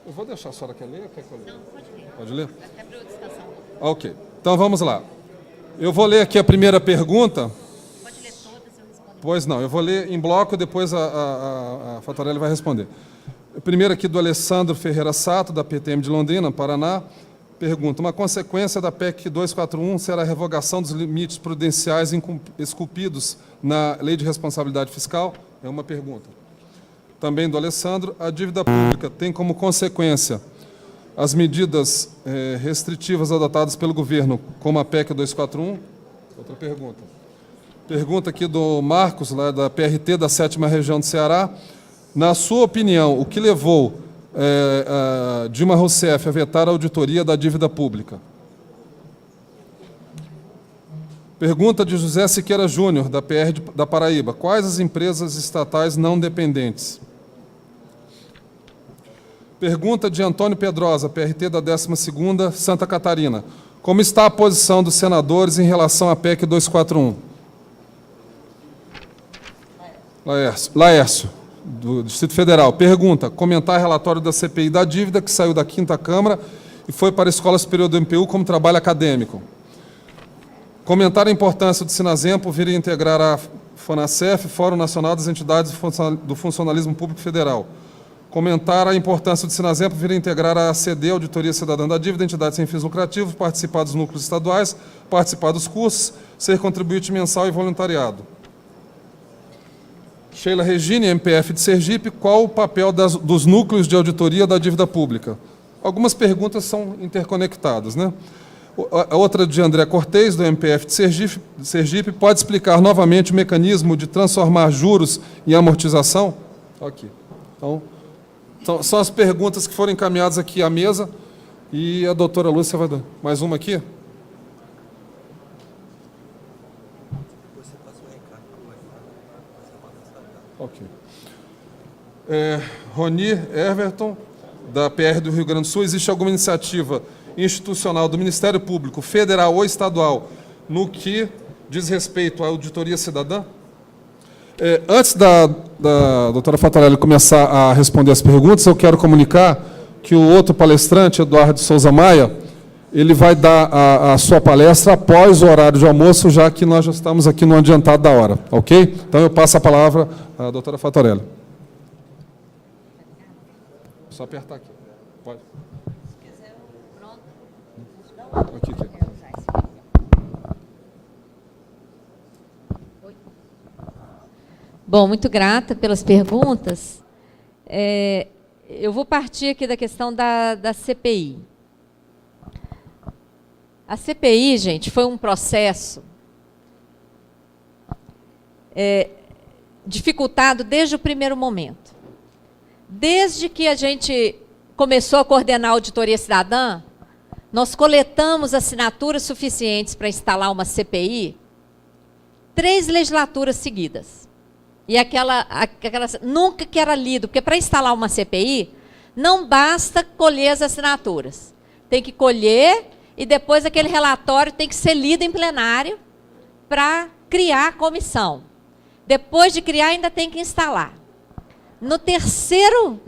Eu vou deixar a senhora quer ler? Quer que eu leia? Não, pode ler. Pode ler? Até para eu descansar um pouco. Ok. Então vamos lá. Eu vou ler aqui a primeira pergunta. Pode ler todas, eu respondo. Pois não, eu vou ler em bloco, depois a Fatorelli vai responder. Primeiro aqui do Alessandro Ferreira Sato, da PTM de Londrina, Paraná. Pergunta: uma consequência da PEC 241 será a revogação dos limites prudenciais esculpidos na Lei de Responsabilidade Fiscal? É uma pergunta. Também do Alessandro: a dívida pública tem como consequência as medidas restritivas adotadas pelo governo, como a PEC 241? Outra pergunta. Pergunta aqui do Marcos, lá da PRT, da 7ª Região do Ceará. Na sua opinião, o que levou a Dilma Rousseff a vetar a auditoria da dívida pública? Pergunta de José Siqueira Júnior, da PR da Paraíba. Quais as empresas estatais não dependentes? Pergunta de Antônio Pedrosa, PRT da 12ª, Santa Catarina. Como está a posição dos senadores em relação à PEC 241? Laércio, do Distrito Federal. Pergunta: comentar relatório da CPI da dívida, que saiu da 5ª Câmara e foi para a Escola Superior do MPU como trabalho acadêmico. Comentar a importância do Sinazempo vir a integrar a FONASEF, Fórum Nacional das Entidades do Funcionalismo Público Federal. Comentar a importância do Sinazempo vir a integrar a ACD, Auditoria Cidadã da Dívida, entidades sem fins lucrativos, participar dos núcleos estaduais, participar dos cursos, ser contribuinte mensal e voluntariado. Sheila Regine, MPF de Sergipe: qual o papel dos núcleos de auditoria da dívida pública? Algumas perguntas são interconectadas, né? A outra de André Cortez, do MPF de Sergipe: pode explicar novamente o mecanismo de transformar juros em amortização? Aqui. Então, são as perguntas que foram encaminhadas aqui à mesa, e a doutora Lúcia vai dar mais uma aqui. Ok. Roni Everton, da PR do Rio Grande do Sul: existe alguma iniciativa institucional do Ministério Público, federal ou estadual, no que diz respeito à auditoria cidadã? Antes da doutora Fatorelli começar a responder as perguntas, eu quero comunicar que o outro palestrante, Eduardo Souza Maia, ele vai dar a sua palestra após o horário de almoço, já que nós já estamos aqui no adiantado da hora, ok? Então eu passo a palavra à doutora Fatorelli. Só apertar aqui. Pode. Se quiser, pronto. Aqui. Bom, muito grata pelas perguntas. Eu vou partir aqui da questão da CPI. A CPI, gente, foi um processo dificultado desde o primeiro momento. Desde que a gente começou a coordenar a auditoria cidadã, nós coletamos assinaturas suficientes para instalar uma CPI 3 legislaturas seguidas. E aquela nunca que era lido, porque para instalar uma CPI, não basta colher as assinaturas. Tem que colher e depois aquele relatório tem que ser lido em plenário para criar a comissão. Depois de criar, ainda tem que instalar. Na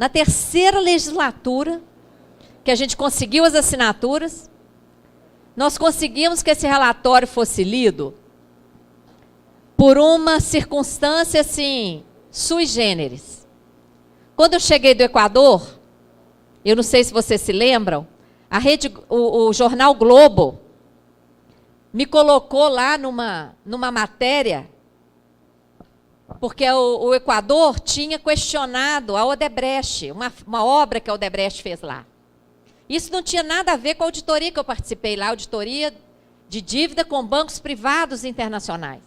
terceira legislatura, que a gente conseguiu as assinaturas, nós conseguimos que esse relatório fosse lido por uma circunstância, assim, sui generis. Quando eu cheguei do Equador, eu não sei se vocês se lembram, o jornal Globo me colocou lá numa matéria, porque o Equador tinha questionado a Odebrecht, uma obra que a Odebrecht fez lá. Isso não tinha nada a ver com a auditoria que eu participei lá, auditoria de dívida com bancos privados internacionais.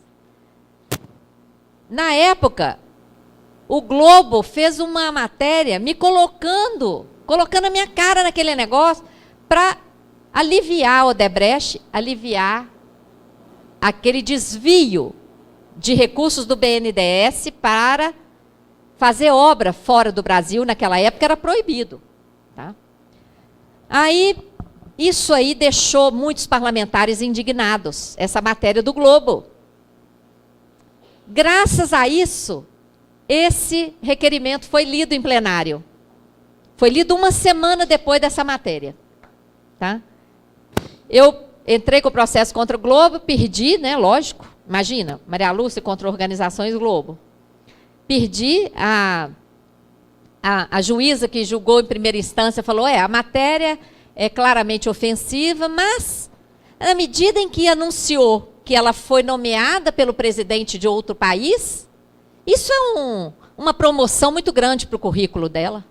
Na época, o Globo fez uma matéria me colocando a minha cara naquele negócio para aliviar a Odebrecht, aliviar aquele desvio de recursos do BNDES para fazer obra fora do Brasil. Naquela época era proibido. Tá? Isso aí deixou muitos parlamentares indignados, essa matéria do Globo. Graças a isso, esse requerimento foi lido em plenário. Foi lido uma semana depois dessa matéria. Tá? Eu entrei com o processo contra o Globo, perdi, né, lógico. Imagina, Maria Lúcia contra Organizações Globo. Perdi, a juíza que julgou em primeira instância falou, a matéria é claramente ofensiva, mas na medida em que anunciou que ela foi nomeada pelo presidente de outro país, isso é uma promoção muito grande para o currículo dela.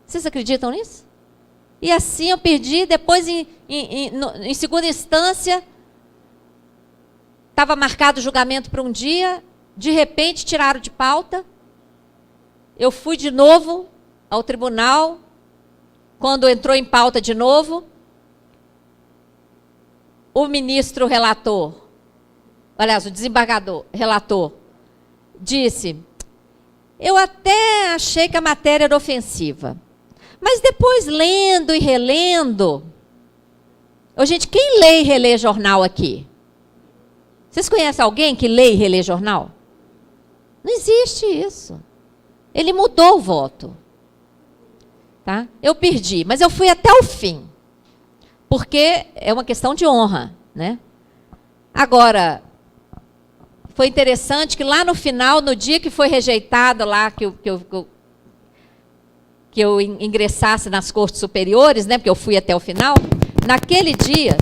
Vocês acreditam nisso? E assim eu perdi, depois em segunda instância, estava marcado o julgamento para um dia, de repente tiraram de pauta, eu fui de novo ao tribunal, quando entrou em pauta de novo, o ministro relator, aliás, o desembargador relator, disse, eu até achei que a matéria era ofensiva, mas depois lendo e relendo, gente, quem lê e relê jornal aqui? Vocês conhecem alguém que lê e relê jornal? Não existe isso. Ele mudou o voto. Tá? Eu perdi, mas eu fui até o fim. Porque é uma questão de honra. Né? Agora, foi interessante que lá no final, no dia que foi rejeitado lá, que eu ingressasse nas cortes superiores, né, porque eu fui até o final, naquele dia,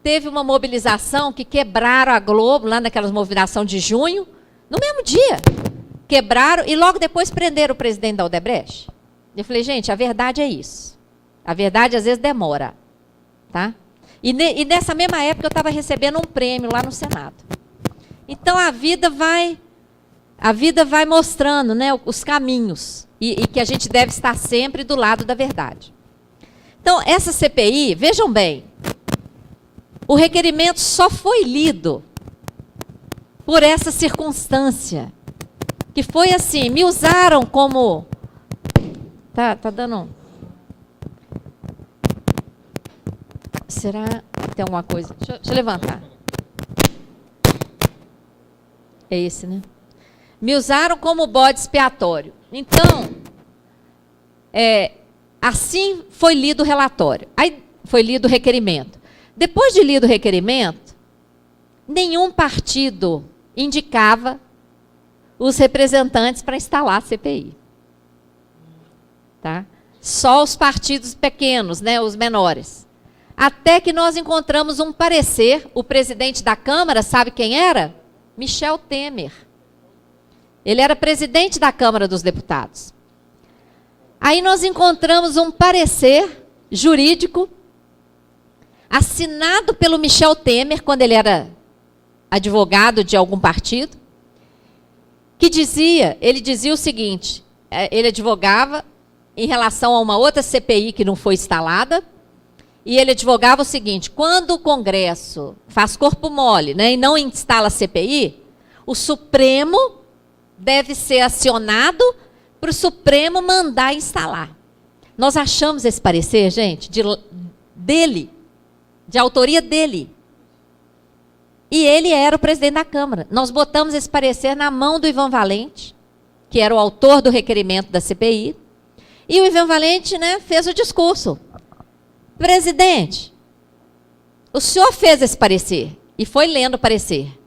teve uma mobilização que quebraram a Globo, lá naquelas movimentações de junho, no mesmo dia. Quebraram e logo depois prenderam o presidente da Odebrecht. Eu falei, gente, a verdade é isso. A verdade, às vezes, demora. Tá? E nessa mesma época, eu estava recebendo um prêmio lá no Senado. Então, a vida vai mostrando, né, os caminhos. E que a gente deve estar sempre do lado da verdade. Então, essa CPI, vejam bem, o requerimento só foi lido por essa circunstância. Que foi assim, me usaram como... Tá dando... Será que tem alguma coisa? Deixa eu levantar. É esse, né? Me usaram como bode expiatório. Então, assim foi lido o relatório. Aí foi lido o requerimento. Depois de lido o requerimento, nenhum partido indicava os representantes para instalar a CPI. Tá? Só os partidos pequenos, né, os menores. Até que nós encontramos um parecer, o presidente da Câmara, sabe quem era? Michel Temer. Ele era presidente da Câmara dos Deputados. Aí nós encontramos um parecer jurídico assinado pelo Michel Temer, quando ele era advogado de algum partido, que ele dizia o seguinte, ele advogava em relação a uma outra CPI que não foi instalada, e ele advogava o seguinte, quando o Congresso faz corpo mole, né, e não instala a CPI, o Supremo deve ser acionado para o Supremo mandar instalar. Nós achamos esse parecer, gente, de autoria dele. E ele era o presidente da Câmara. Nós botamos esse parecer na mão do Ivan Valente, que era o autor do requerimento da CPI, e o Ivan Valente, né, fez o discurso. Presidente, o senhor fez esse parecer, e foi lendo o parecer.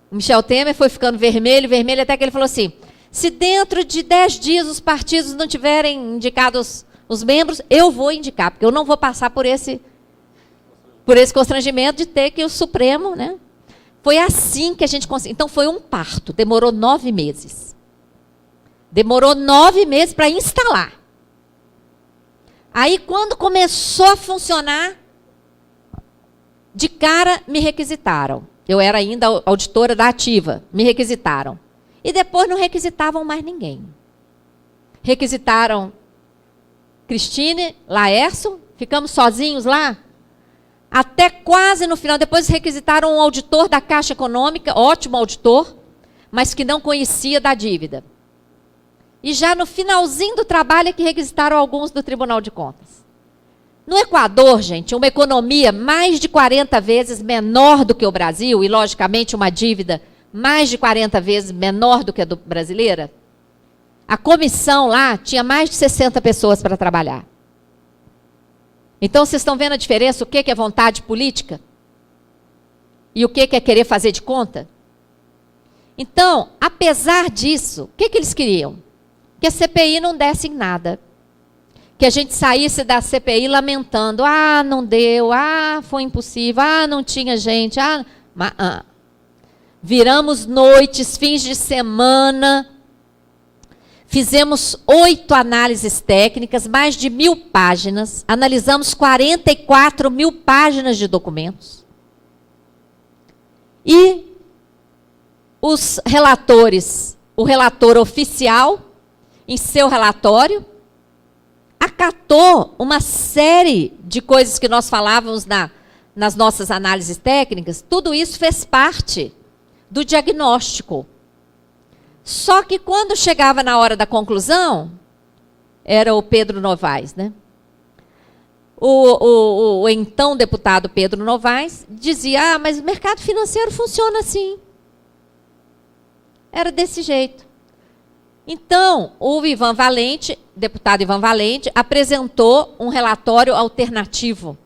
O Michel Temer foi ficando vermelho, até que ele falou assim, se dentro de 10 dias os partidos não tiverem indicado os membros, eu vou indicar, porque eu não vou passar por esse constrangimento de ter que o Supremo, né? Foi assim que a gente conseguiu. Então, foi um parto, demorou 9 meses. Demorou 9 meses para instalar. Aí, quando começou a funcionar, de cara me requisitaram. Eu era ainda auditora da Ativa, me requisitaram. E depois não requisitavam mais ninguém. Requisitaram Cristine, Laércio, ficamos sozinhos lá. Até quase no final, depois requisitaram um auditor da Caixa Econômica, ótimo auditor, mas que não conhecia da dívida. E já no finalzinho do trabalho é que requisitaram alguns do Tribunal de Contas. No Equador, gente, uma economia mais de 40 vezes menor do que o Brasil, e logicamente uma dívida mais de 40 vezes menor do que a do brasileira, A comissão lá tinha mais de 60 pessoas para trabalhar. Então, vocês estão vendo a diferença? O que é vontade política? E o que é querer fazer de conta? Então, apesar disso, o que eles queriam? Que a CPI não desse em nada. Que a gente saísse da CPI lamentando. Ah, não deu. Ah, foi impossível. Ah, não tinha gente. Viramos noites, fins de semana. Fizemos 8 análises técnicas, mais de 1.000 páginas. Analisamos 44.000 páginas de documentos. E os relatores, o relator oficial, em seu relatório, acatou uma série de coisas que nós falávamos nas nossas análises técnicas. Tudo isso fez parte do diagnóstico. Só que quando chegava na hora da conclusão, era o Pedro Novaes, né? O então deputado Pedro Novaes dizia, mas o mercado financeiro funciona assim. Era desse jeito. Então, o Ivan Valente, deputado Ivan Valente, apresentou um relatório alternativo,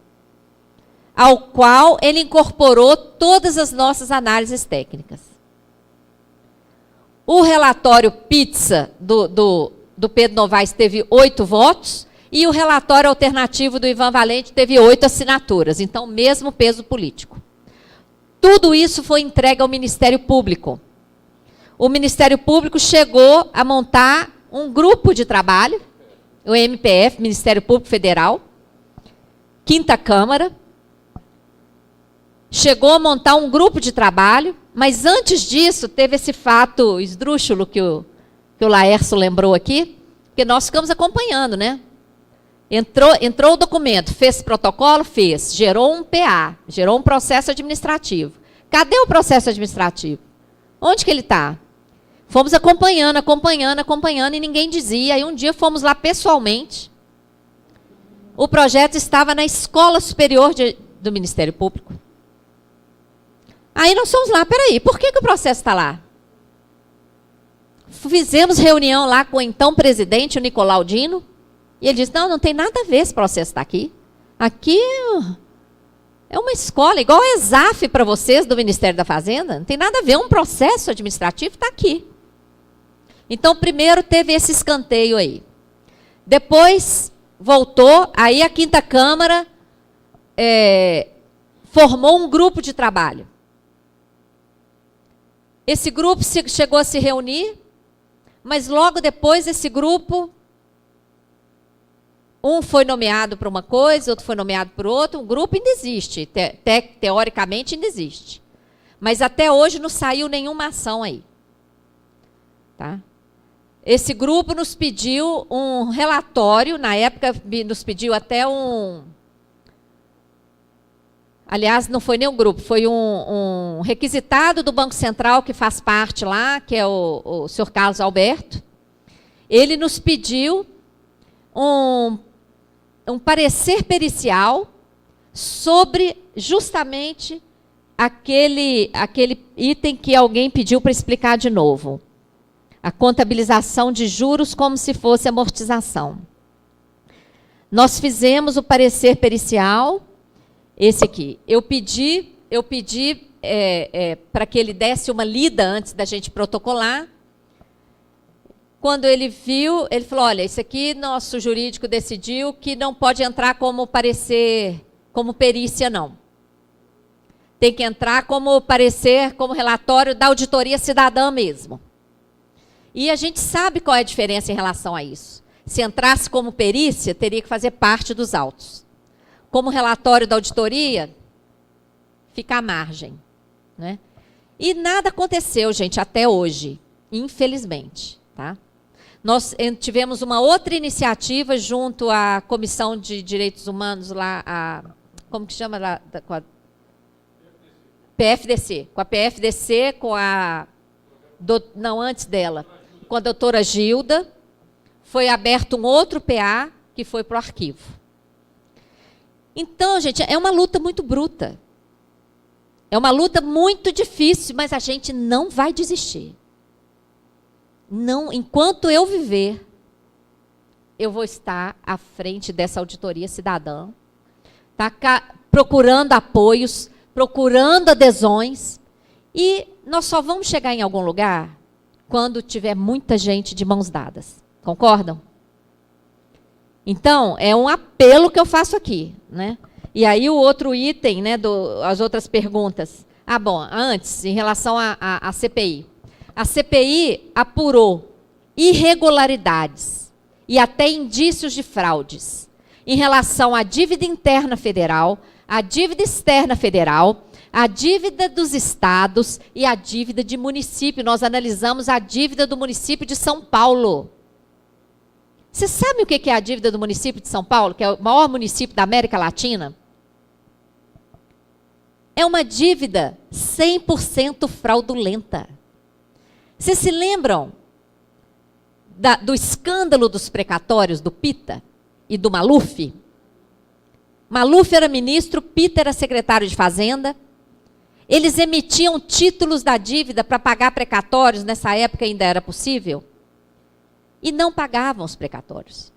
ao qual ele incorporou todas as nossas análises técnicas. O relatório Pizza do Pedro Novaes teve 8 votos, e o relatório alternativo do Ivan Valente teve 8 assinaturas. Então, mesmo peso político. Tudo isso foi entregue ao Ministério Público. O Ministério Público chegou a montar um grupo de trabalho, o MPF, Ministério Público Federal, 5ª Câmara, chegou a montar um grupo de trabalho, mas antes disso teve esse fato esdrúxulo que o Laércio lembrou aqui, que nós ficamos acompanhando, né? Entrou o documento, fez protocolo, fez, gerou um PA, gerou um processo administrativo. Cadê o processo administrativo? Onde que ele está? Fomos acompanhando e ninguém dizia. Aí um dia fomos lá pessoalmente. O projeto estava na Escola Superior do Ministério Público. Aí nós fomos lá, peraí, por que o processo está lá? Fizemos reunião lá com o então presidente, o Nicolau Dino, e ele disse, não tem nada a ver esse processo está aqui. Aqui é uma escola, igual a ESAF para vocês do Ministério da Fazenda, não tem nada a ver, um processo administrativo está aqui. Então, primeiro teve esse escanteio aí. Depois, voltou, aí a 5ª Câmara formou um grupo de trabalho. Esse grupo chegou a se reunir, mas logo depois esse grupo, um foi nomeado para uma coisa, outro foi nomeado para outro, o grupo ainda existe, teoricamente ainda existe. Mas até hoje não saiu nenhuma ação aí. Tá? Esse grupo nos pediu um relatório, na época nos pediu até um... Aliás, não foi nem um grupo, foi um requisitado do Banco Central que faz parte lá, que é o senhor Carlos Alberto. Ele nos pediu um parecer pericial sobre justamente aquele item que alguém pediu para explicar de novo. A contabilização de juros como se fosse amortização. Nós fizemos o parecer pericial, esse aqui. Eu pedi para que ele desse uma lida antes da gente protocolar. Quando ele viu, ele falou, olha, isso aqui nosso jurídico decidiu que não pode entrar como parecer, como perícia, não. Tem que entrar como parecer, como relatório da auditoria cidadã mesmo. E a gente sabe qual é a diferença em relação a isso. Se entrasse como perícia, teria que fazer parte dos autos. Como relatório da auditoria, fica à margem. Né? E nada aconteceu, gente, até hoje, infelizmente. Tá? Nós tivemos uma outra iniciativa junto à Comissão de Direitos Humanos, lá, como que chama? Lá, com a PFDC. Com a PFDC, com a... não, antes dela. Com a doutora Gilda, foi aberto um outro PA que foi para o arquivo. Então, gente, é uma luta muito bruta. É uma luta muito difícil, mas a gente não vai desistir. não, enquanto eu viver, eu vou estar à frente dessa auditoria cidadã, tá? Procurando apoios, procurando adesões, e nós só vamos chegar em algum lugar quando tiver muita gente de mãos dadas. Concordam? Então, é um apelo que eu faço aqui, né? E aí o outro item, né, as outras perguntas. Ah, bom, antes, em relação à CPI. A CPI apurou irregularidades e até indícios de fraudes em relação à dívida interna federal, à dívida externa federal, a dívida dos estados e a dívida de município. Nós analisamos a dívida do município de São Paulo. Você sabe o que é a dívida do município de São Paulo, que é o maior município da América Latina? É uma dívida 100% fraudulenta. Vocês se lembram do escândalo dos precatórios do Pita e do Maluf? Maluf era ministro, Pita era secretário de Fazenda. Eles emitiam títulos da dívida para pagar precatórios, nessa época ainda era possível, e não pagavam os precatórios.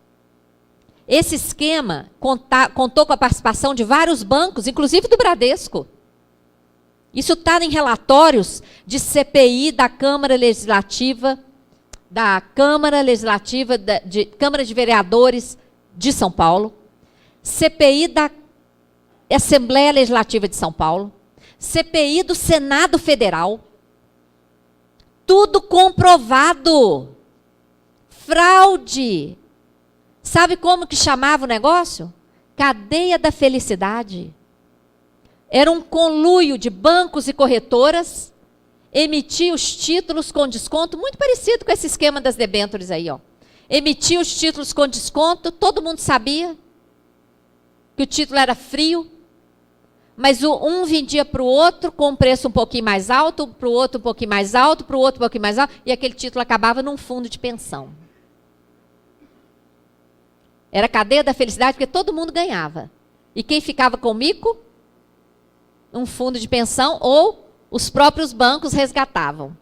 Esse esquema contou com a participação de vários bancos, inclusive do Bradesco. Isso está em relatórios de CPI da Câmara Legislativa, Câmara de Vereadores de São Paulo, CPI da Assembleia Legislativa de São Paulo, CPI do Senado Federal. Tudo comprovado. Fraude. Sabe como que chamava o negócio? Cadeia da felicidade. Era um conluio de bancos e corretoras, emitia os títulos com desconto, muito parecido com esse esquema das debêntures aí, ó. Emitia os títulos com desconto, todo mundo sabia que o título era frio, mas um vendia para o outro com um preço um pouquinho mais alto, para o outro um pouquinho mais alto, para o outro um pouquinho mais alto, e aquele título acabava num fundo de pensão. Era a cadeia da felicidade, porque todo mundo ganhava. E quem ficava com o mico? Um fundo de pensão, ou os próprios bancos resgatavam.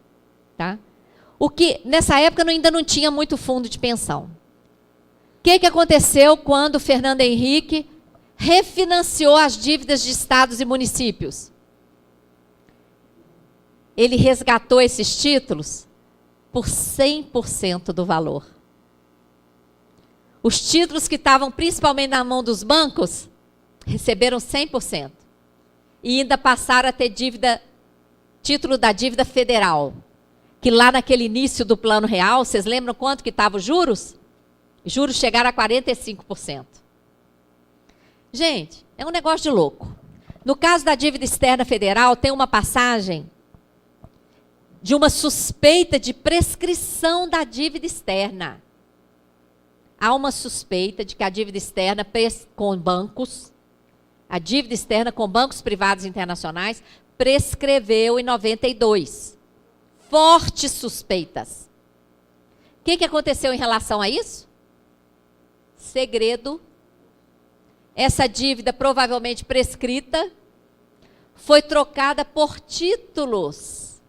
Tá? O que, nessa época, ainda não tinha muito fundo de pensão. O que aconteceu quando o Fernando Henrique refinanciou as dívidas de estados e municípios? Ele resgatou esses títulos por 100% do valor. Os títulos que estavam principalmente na mão dos bancos receberam 100%. E ainda passaram a ter título da dívida federal. Que lá naquele início do Plano Real, vocês lembram quanto que estavam os juros? Os juros chegaram a 45%. Gente, é um negócio de louco. No caso da dívida externa federal, tem uma passagem de uma suspeita de prescrição da dívida externa. Há uma suspeita de que a dívida externa com bancos, a dívida externa com bancos privados internacionais, prescreveu em 92. Fortes suspeitas. O que aconteceu em relação a isso? Segredo. Essa dívida provavelmente prescrita foi trocada por títulos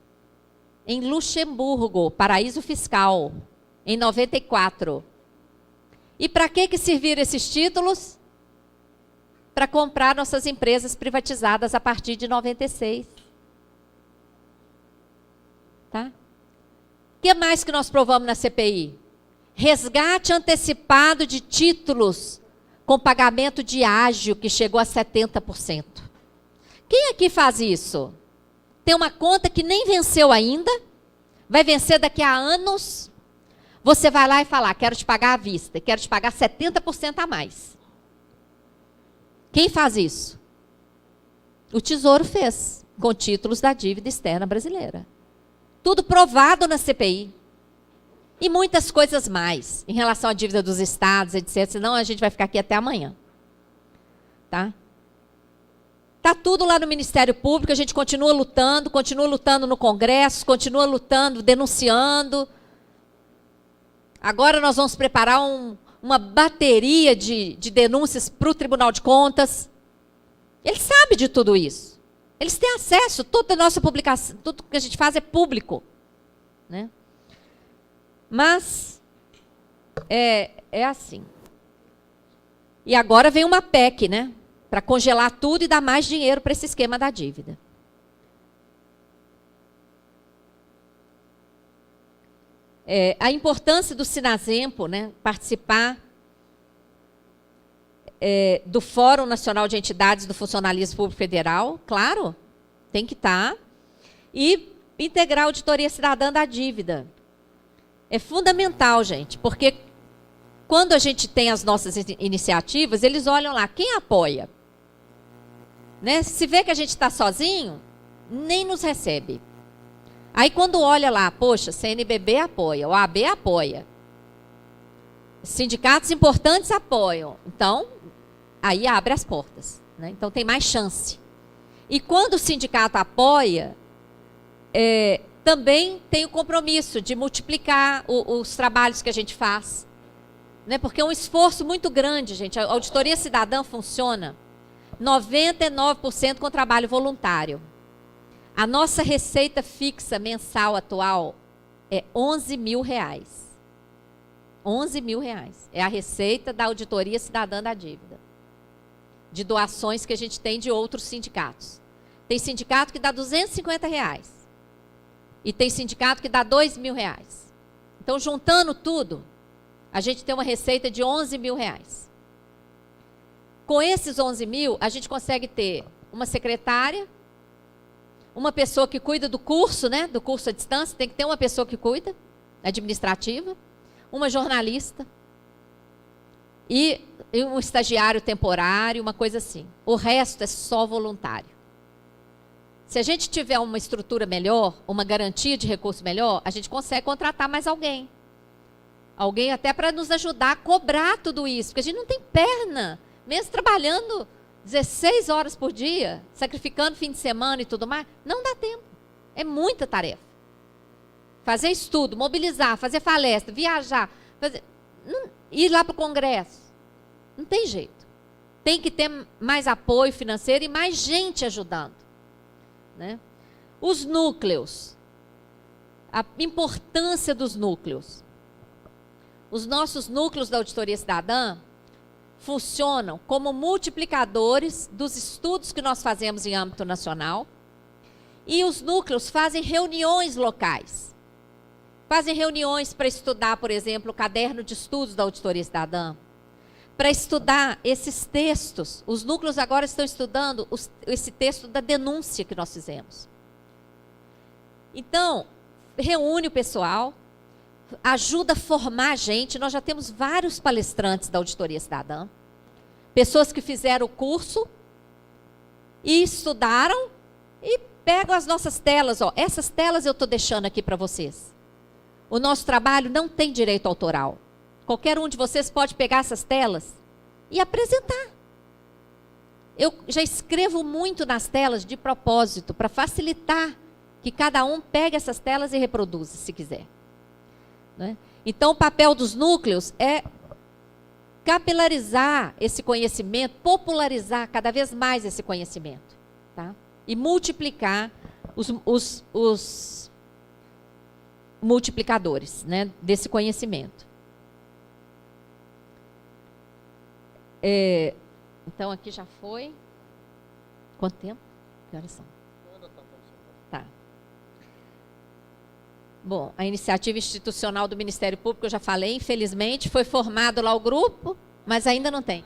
em Luxemburgo, paraíso fiscal, em 94. E para que serviram esses títulos? Para comprar nossas empresas privatizadas a partir de 96. Tá? O que mais que nós provamos na CPI? Resgate antecipado de títulos com pagamento de ágio, que chegou a 70%. Quem aqui faz isso? Tem uma conta que nem venceu ainda, vai vencer daqui a anos. Você vai lá e fala, quero te pagar à vista, quero te pagar 70% a mais. Quem faz isso? O Tesouro fez, com títulos da dívida externa brasileira. Tudo provado na CPI. E muitas coisas mais, em relação à dívida dos estados, etc. Senão a gente vai ficar aqui até amanhã. Tá? Tá tudo lá no Ministério Público, a gente continua lutando no Congresso, continua lutando, denunciando. Agora nós vamos preparar uma bateria de denúncias para o Tribunal de Contas. Ele sabe de tudo isso. Eles têm acesso, toda a nossa publicação, tudo que a gente faz é público. Né? Mas é assim. E agora vem uma PEC, né? Para congelar tudo e dar mais dinheiro para esse esquema da dívida. A importância do Sinazempo, né, participar do Fórum Nacional de Entidades do Funcionalismo Público Federal, claro, tem que estar, e integrar a auditoria cidadã da dívida. É fundamental, gente, porque quando a gente tem as nossas iniciativas, eles olham lá, quem apoia? Né? Se vê que a gente está sozinho, nem nos recebe. Aí quando olha lá, poxa, CNBB apoia, OAB apoia, sindicatos importantes apoiam, então, aí abre as portas, né? Então tem mais chance. E quando o sindicato apoia, também tem o compromisso de multiplicar os trabalhos que a gente faz, né? Porque é um esforço muito grande, gente. A auditoria cidadã funciona 99% com trabalho voluntário. A nossa receita fixa mensal atual é 11 mil reais. 11 mil reais. É a receita da auditoria cidadã da dívida. De doações que a gente tem de outros sindicatos. Tem sindicato que dá 250 reais. E tem sindicato que dá 2 mil reais. Então, juntando tudo, a gente tem uma receita de 11 mil reais. Com esses 11 mil, a gente consegue ter uma secretária, uma pessoa que cuida do curso, né? Do curso à distância, tem que ter uma pessoa que cuida, administrativa, uma jornalista e um estagiário temporário, uma coisa assim. O resto é só voluntário. Se a gente tiver uma estrutura melhor, uma garantia de recurso melhor, a gente consegue contratar mais alguém. Alguém até para nos ajudar a cobrar tudo isso, porque a gente não tem perna, mesmo trabalhando 16 horas por dia, sacrificando fim de semana e tudo mais, não dá tempo. É muita tarefa. Fazer estudo, mobilizar, fazer palestra, viajar, ir lá para o Congresso. Não tem jeito. Tem que ter mais apoio financeiro e mais gente ajudando, né? Os núcleos. A importância dos núcleos. Os nossos núcleos da Auditoria Cidadã funcionam como multiplicadores dos estudos que nós fazemos em âmbito nacional. E os núcleos fazem reuniões locais. Fazem reuniões para estudar, por exemplo, o caderno de estudos da Auditoria Cidadã. Para estudar esses textos. Os núcleos agora estão estudando esse texto da denúncia que nós fizemos. Então, reúne o pessoal, ajuda a formar a gente. Nós já temos vários palestrantes da Auditoria Cidadã. Pessoas que fizeram o curso e estudaram e pegam as nossas telas. Ó, essas telas eu estou deixando aqui para vocês. O nosso trabalho não tem direito autoral. Qualquer um de vocês pode pegar essas telas e apresentar. Eu já escrevo muito nas telas de propósito, para facilitar que cada um pegue essas telas e reproduza, se quiser. Né? Então, o papel dos núcleos é capilarizar esse conhecimento, popularizar cada vez mais esse conhecimento, tá? E multiplicar os multiplicadores, né, desse conhecimento. Então, aqui já foi. Quanto tempo? Que horas são? Tá. Bom, a iniciativa institucional do Ministério Público, eu já falei, infelizmente, foi formado lá o grupo, mas ainda não tem.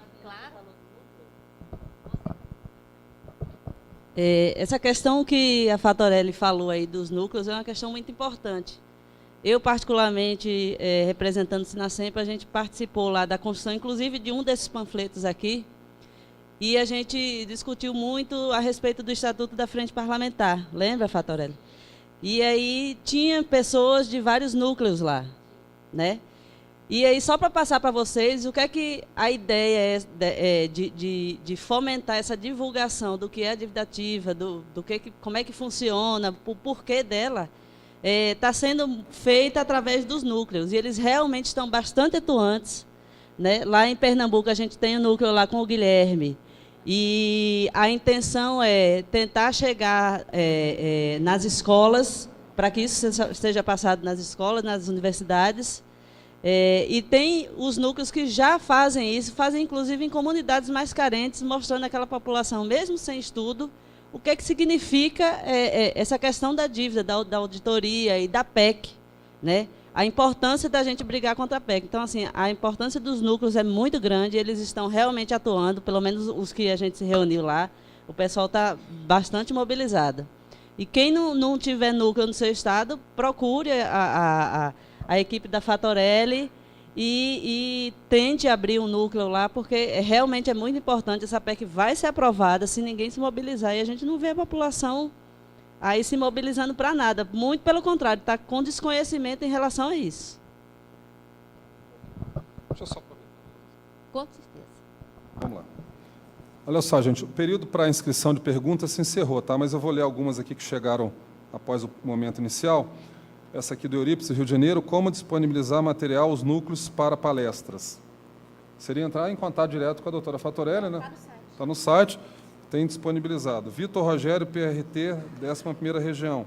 Essa questão que a Fatorelli falou aí dos núcleos é uma questão muito importante. Eu, particularmente, representando o Sinacemp, a gente participou lá da construção, inclusive, de um desses panfletos aqui, e a gente discutiu muito a respeito do Estatuto da Frente Parlamentar. Lembra, Fatorelli? E aí tinha pessoas de vários núcleos lá, né? E aí, só para passar para vocês, o que é que a ideia é de fomentar essa divulgação do que é a dívida ativa, como é que funciona, o porquê dela, está sendo feita através dos núcleos. E eles realmente estão bastante atuantes, né? Lá em Pernambuco, a gente tem um núcleo lá com o Guilherme. E a intenção é tentar chegar nas escolas para que isso seja passado nas escolas, nas universidades. E tem os núcleos que já fazem isso, fazem inclusive em comunidades mais carentes, mostrando àquela população, mesmo sem estudo, o que significa essa questão da dívida, da auditoria e da PEC, né? A importância da gente brigar contra a PEC. Então, assim, a importância dos núcleos é muito grande, eles estão realmente atuando, pelo menos os que a gente se reuniu lá, o pessoal está bastante mobilizado. E quem não tiver núcleo no seu estado, procure a equipe da Fatorelli e tente abrir um núcleo lá, porque realmente é muito importante. Essa PEC vai ser aprovada se ninguém se mobilizar, e a gente não vê a população aí se mobilizando para nada. Muito pelo contrário, está com desconhecimento em relação a isso. Deixa eu só... Com certeza. Vamos lá. Olha só, gente, o período para a inscrição de perguntas se encerrou, tá? Mas eu vou ler algumas aqui que chegaram após o momento inicial. Essa aqui do Eurípides, Rio de Janeiro: como disponibilizar material aos núcleos para palestras? Seria entrar em contato direto com a doutora Fatorelli, né? Está no site, tem disponibilizado. Vitor Rogério, PRT, 11ª Região.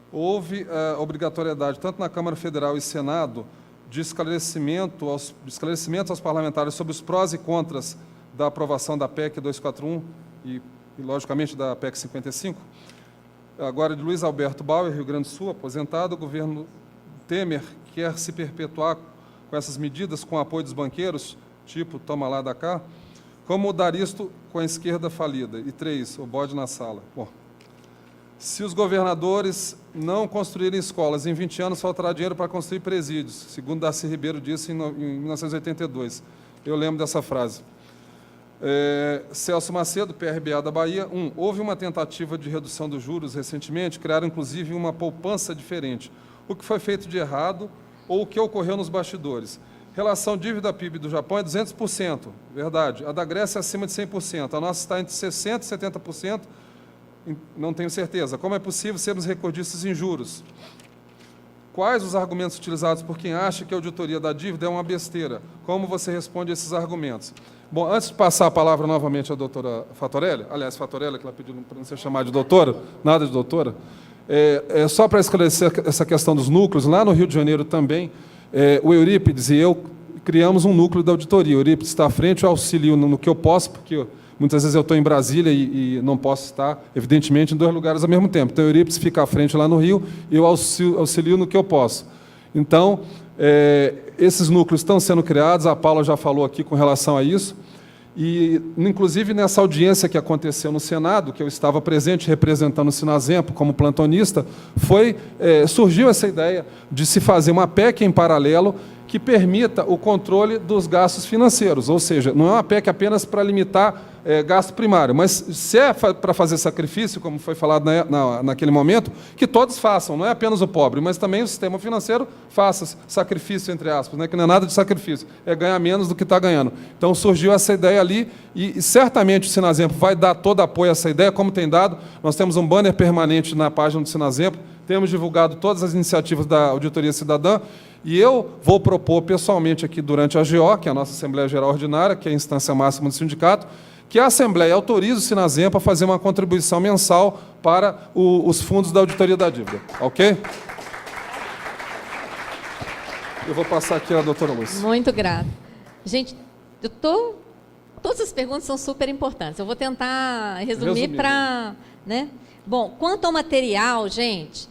Houve obrigatoriedade, tanto na Câmara Federal e Senado, de esclarecimentos aos parlamentares sobre os prós e contras da aprovação da PEC 241 e logicamente, da PEC 55. Agora, de Luiz Alberto Bauer, Rio Grande do Sul, aposentado. O governo Temer quer se perpetuar com essas medidas, com o apoio dos banqueiros, tipo, toma lá da cá. Como mudar isto com a esquerda falida? E 3, o bode na sala. Bom, se os governadores não construírem escolas, em 20 anos faltará dinheiro para construir presídios, segundo Darcy Ribeiro disse em 1982. Eu lembro dessa frase. Celso Macedo, PRBA da Bahia. Houve uma tentativa de redução dos juros recentemente, criaram inclusive uma poupança diferente. O que foi feito de errado ou o que ocorreu nos bastidores? Relação dívida-PIB do Japão é 200%, verdade. A da Grécia é acima de 100%. A nossa está entre 60% e 70%, não tenho certeza. Como é possível sermos recordistas em juros? Quais os argumentos utilizados por quem acha que a auditoria da dívida é uma besteira? Como você responde a esses argumentos? Bom, antes de passar a palavra novamente à doutora Fatorelli, aliás, Fatorelli, que ela pediu para não ser chamada de doutora, nada de doutora, só para esclarecer essa questão dos núcleos, lá no Rio de Janeiro também, o Eurípides e eu criamos um núcleo da auditoria. O Eurípides está à frente, eu auxilio no que eu posso, porque muitas vezes eu estou em Brasília e não posso estar, evidentemente, em 2 lugares ao mesmo tempo. Então, o Eurípides fica à frente lá no Rio e eu auxilio no que eu posso. Então, esses núcleos estão sendo criados, a Paula já falou aqui com relação a isso, e, inclusive, nessa audiência que aconteceu no Senado, que eu estava presente representando o Sinazempo como plantonista, surgiu essa ideia de se fazer uma PEC em paralelo que permita o controle dos gastos financeiros, ou seja, não é uma PEC apenas para limitar gasto primário, mas se é para fazer sacrifício, como foi falado naquele momento, que todos façam, não é apenas o pobre, mas também o sistema financeiro faça sacrifício, entre aspas, né, que não é nada de sacrifício, é ganhar menos do que está ganhando. Então, surgiu essa ideia ali, e certamente o Sinazempo vai dar todo apoio a essa ideia, como tem dado. Nós temos um banner permanente na página do Sinazempo, temos divulgado todas as iniciativas da Auditoria Cidadã, e eu vou propor pessoalmente aqui durante a AGO, que é a nossa Assembleia Geral Ordinária, que é a instância máxima do sindicato, que a Assembleia autorize o Sinazempo a fazer uma contribuição mensal para os fundos da auditoria da dívida. Ok? Eu vou passar aqui a doutora Lúcia. Muito grata. Gente, todas as perguntas são super importantes. Eu vou tentar resumir para... né? Bom, quanto ao material, gente,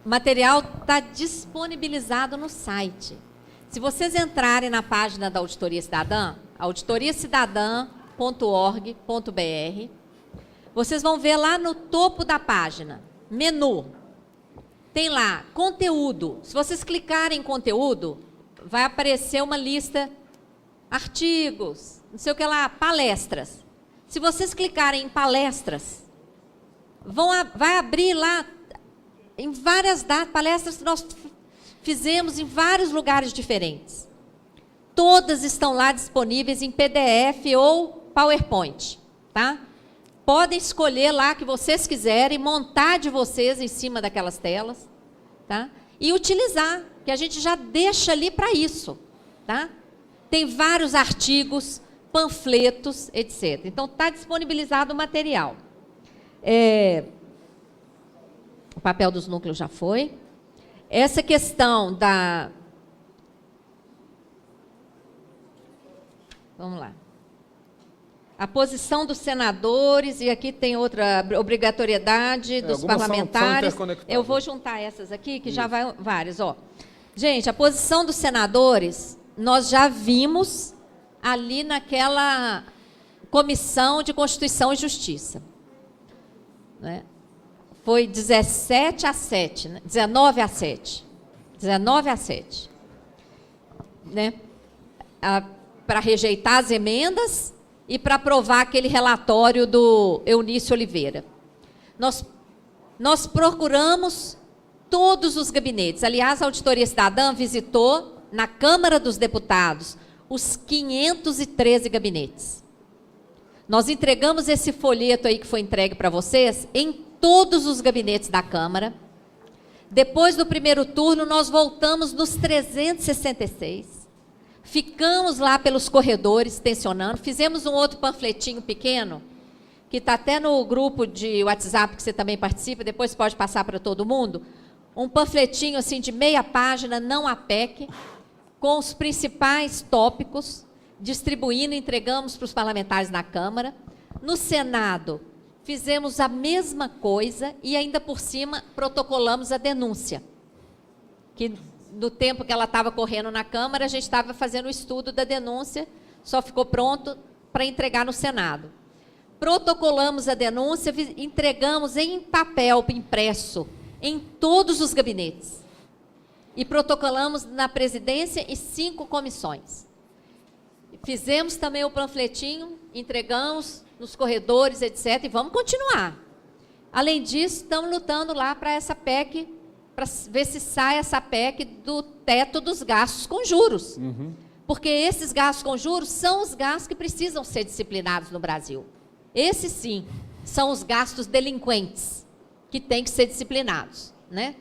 o material está disponibilizado no site. Se vocês entrarem na página da Auditoria Cidadã, auditoriacidadã.org.br, vocês vão ver lá no topo da página, menu. Tem lá, conteúdo. Se vocês clicarem em conteúdo, vai aparecer uma lista, artigos, não sei o que lá, palestras. Se vocês clicarem em palestras, vai abrir lá em várias palestras que nós fizemos em vários lugares diferentes. Todas estão lá disponíveis em PDF ou PowerPoint, tá? Podem escolher lá que vocês quiserem, montar de vocês em cima daquelas telas, tá? E utilizar, que a gente já deixa ali para isso, tá? Tem vários artigos, panfletos, etc. Então, está disponibilizado o material. O papel dos núcleos já foi. Essa questão da... Vamos lá. A posição dos senadores, e aqui tem outra obrigatoriedade dos algumas parlamentares. são interconectadas. Eu vou juntar essas aqui, que já vai várias. Ó. Gente, a posição dos senadores, nós já vimos ali naquela Comissão de Constituição e Justiça. Né? Foi 17-7, né? 19-7. 19-7. Né? Para rejeitar as emendas e para aprovar aquele relatório do Eunício Oliveira. Nós procuramos todos os gabinetes. Aliás, a Auditoria Cidadã visitou na Câmara dos Deputados os 513 gabinetes. Nós entregamos esse folheto aí que foi entregue para vocês em todos os gabinetes da Câmara. Depois do primeiro turno, nós voltamos nos 366. Ficamos lá pelos corredores, tensionando. Fizemos um outro panfletinho pequeno, que está até no grupo de WhatsApp, que você também participa, depois pode passar para todo mundo. Um panfletinho assim de meia página, não a PEC, com os principais tópicos, distribuindo e entregamos para os parlamentares na Câmara. No Senado, fizemos a mesma coisa e ainda por cima protocolamos a denúncia, que no tempo que ela estava correndo na Câmara, a gente estava fazendo o estudo da denúncia, só ficou pronto para entregar no Senado. Protocolamos a denúncia, entregamos em papel impresso em todos os gabinetes. E protocolamos na presidência e 5 comissões. Fizemos também o panfletinho, entregamos nos corredores, etc. E vamos continuar. Além disso, estamos lutando lá para essa PEC, para ver se sai essa PEC do teto dos gastos com juros. Porque esses gastos com juros são os gastos que precisam ser disciplinados no Brasil. Esses, sim, são os gastos delinquentes, que têm que ser disciplinados. Né?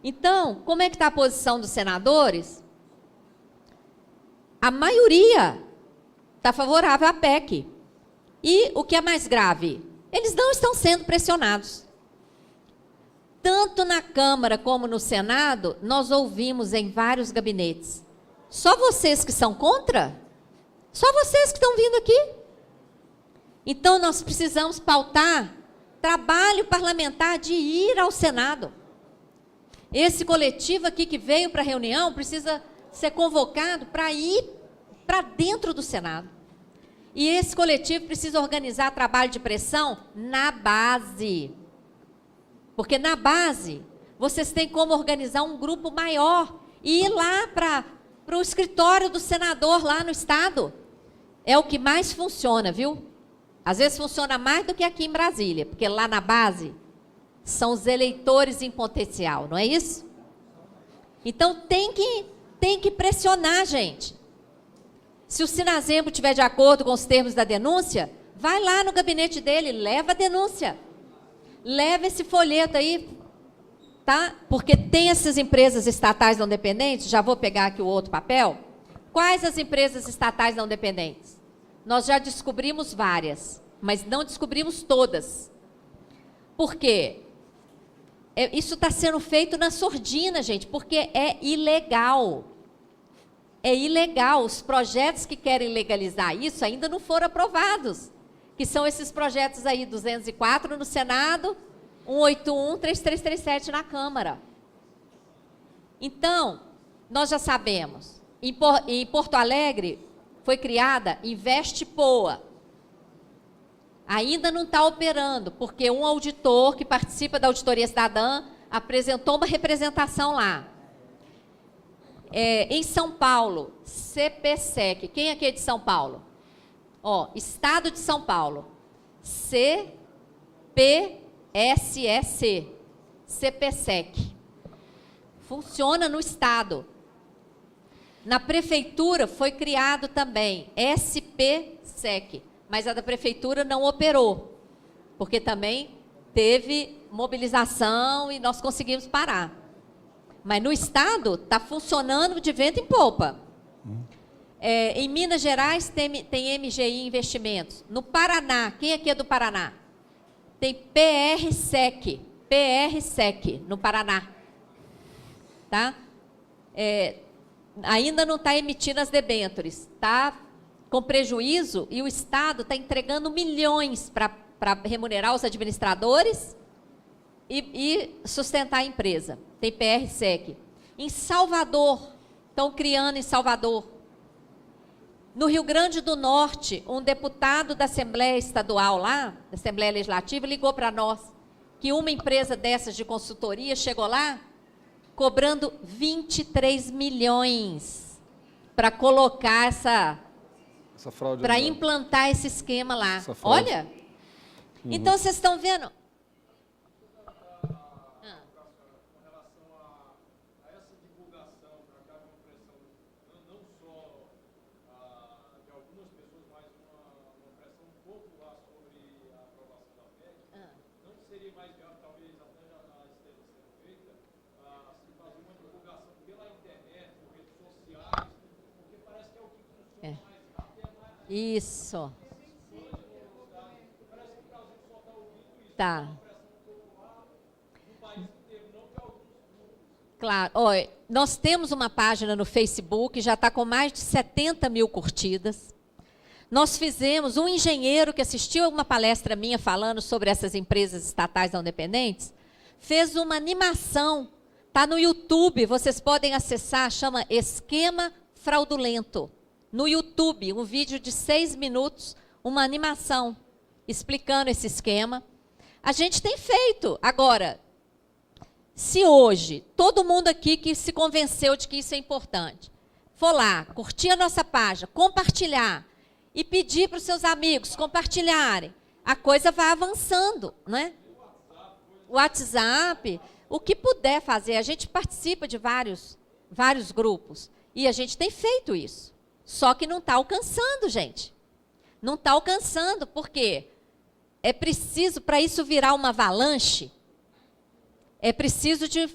Então, como é que está a posição dos senadores? A maioria está favorável à PEC. E o que é mais grave? Eles não estão sendo pressionados. Tanto na Câmara como no Senado, nós ouvimos em vários gabinetes. Só vocês que são contra? Só vocês que estão vindo aqui? Então, nós precisamos pautar trabalho parlamentar de ir ao Senado. Esse coletivo aqui que veio para a reunião precisa ser convocado para ir para dentro do Senado. E esse coletivo precisa organizar trabalho de pressão na base. Porque na base, vocês têm como organizar um grupo maior e ir lá para o escritório do senador lá no Estado. É o que mais funciona, viu? Às vezes funciona mais do que aqui em Brasília, porque lá na base são os eleitores em potencial, não é isso? Então tem que pressionar, gente. Se o Sinazembo estiver de acordo com os termos da denúncia, vai lá no gabinete dele, leva a denúncia. Leva esse folheto aí, tá? Porque tem essas empresas estatais não dependentes, já vou pegar aqui o outro papel. Quais as empresas estatais não dependentes? Nós já descobrimos várias, mas não descobrimos todas. Por quê? Isso está sendo feito na surdina, gente, porque é ilegal. É ilegal. Os projetos que querem legalizar isso ainda não foram aprovados. Que são esses projetos aí, 204 no Senado, 181, 3337 na Câmara. Então, nós já sabemos, em Porto Alegre foi criada Investe Poa. Ainda não está operando, porque um auditor que participa da Auditoria Cidadã apresentou uma representação lá. Em São Paulo, CPSEC. Quem aqui é de São Paulo? Ó, Estado de São Paulo, CPSEC, CPSEC. Funciona no Estado. Na Prefeitura foi criado também SPSEC, mas a da Prefeitura não operou, porque também teve mobilização e nós conseguimos parar. Mas no Estado está funcionando de vento em popa. Em Minas Gerais tem MGI Investimentos. No Paraná, quem aqui é do Paraná? Tem PRSEC. PRSEC, no Paraná. Tá? Ainda não está emitindo as debêntures, está com prejuízo e o Estado está entregando milhões para remunerar os administradores e sustentar a empresa. Tem PRSEC. Em Salvador, estão criando em Salvador. No Rio Grande do Norte, um deputado da Assembleia Estadual lá, da Assembleia Legislativa, ligou para nós que uma empresa dessas de consultoria chegou lá cobrando 23 milhões para colocar essa fraude, para implantar esse esquema lá. Essa fraude. Olha, então vocês estão vendo? Isso. Tá. Claro. Olha, nós temos uma página no Facebook, já está com mais de 70 mil curtidas. Nós fizemos, um engenheiro que assistiu a uma palestra minha falando sobre essas empresas estatais não dependentes, fez uma animação, está no YouTube, vocês podem acessar, chama Esquema Fraudulento. No YouTube, um vídeo de 6 minutos, uma animação, explicando esse esquema. A gente tem feito. Agora, se hoje, todo mundo aqui que se convenceu de que isso é importante, for lá, curtir a nossa página, compartilhar, e pedir para os seus amigos compartilharem, a coisa vai avançando, né? O WhatsApp, o que puder fazer, a gente participa de vários grupos, e a gente tem feito isso. Só que não está alcançando, gente. Não está alcançando, porque é preciso, para isso virar uma avalanche, é preciso de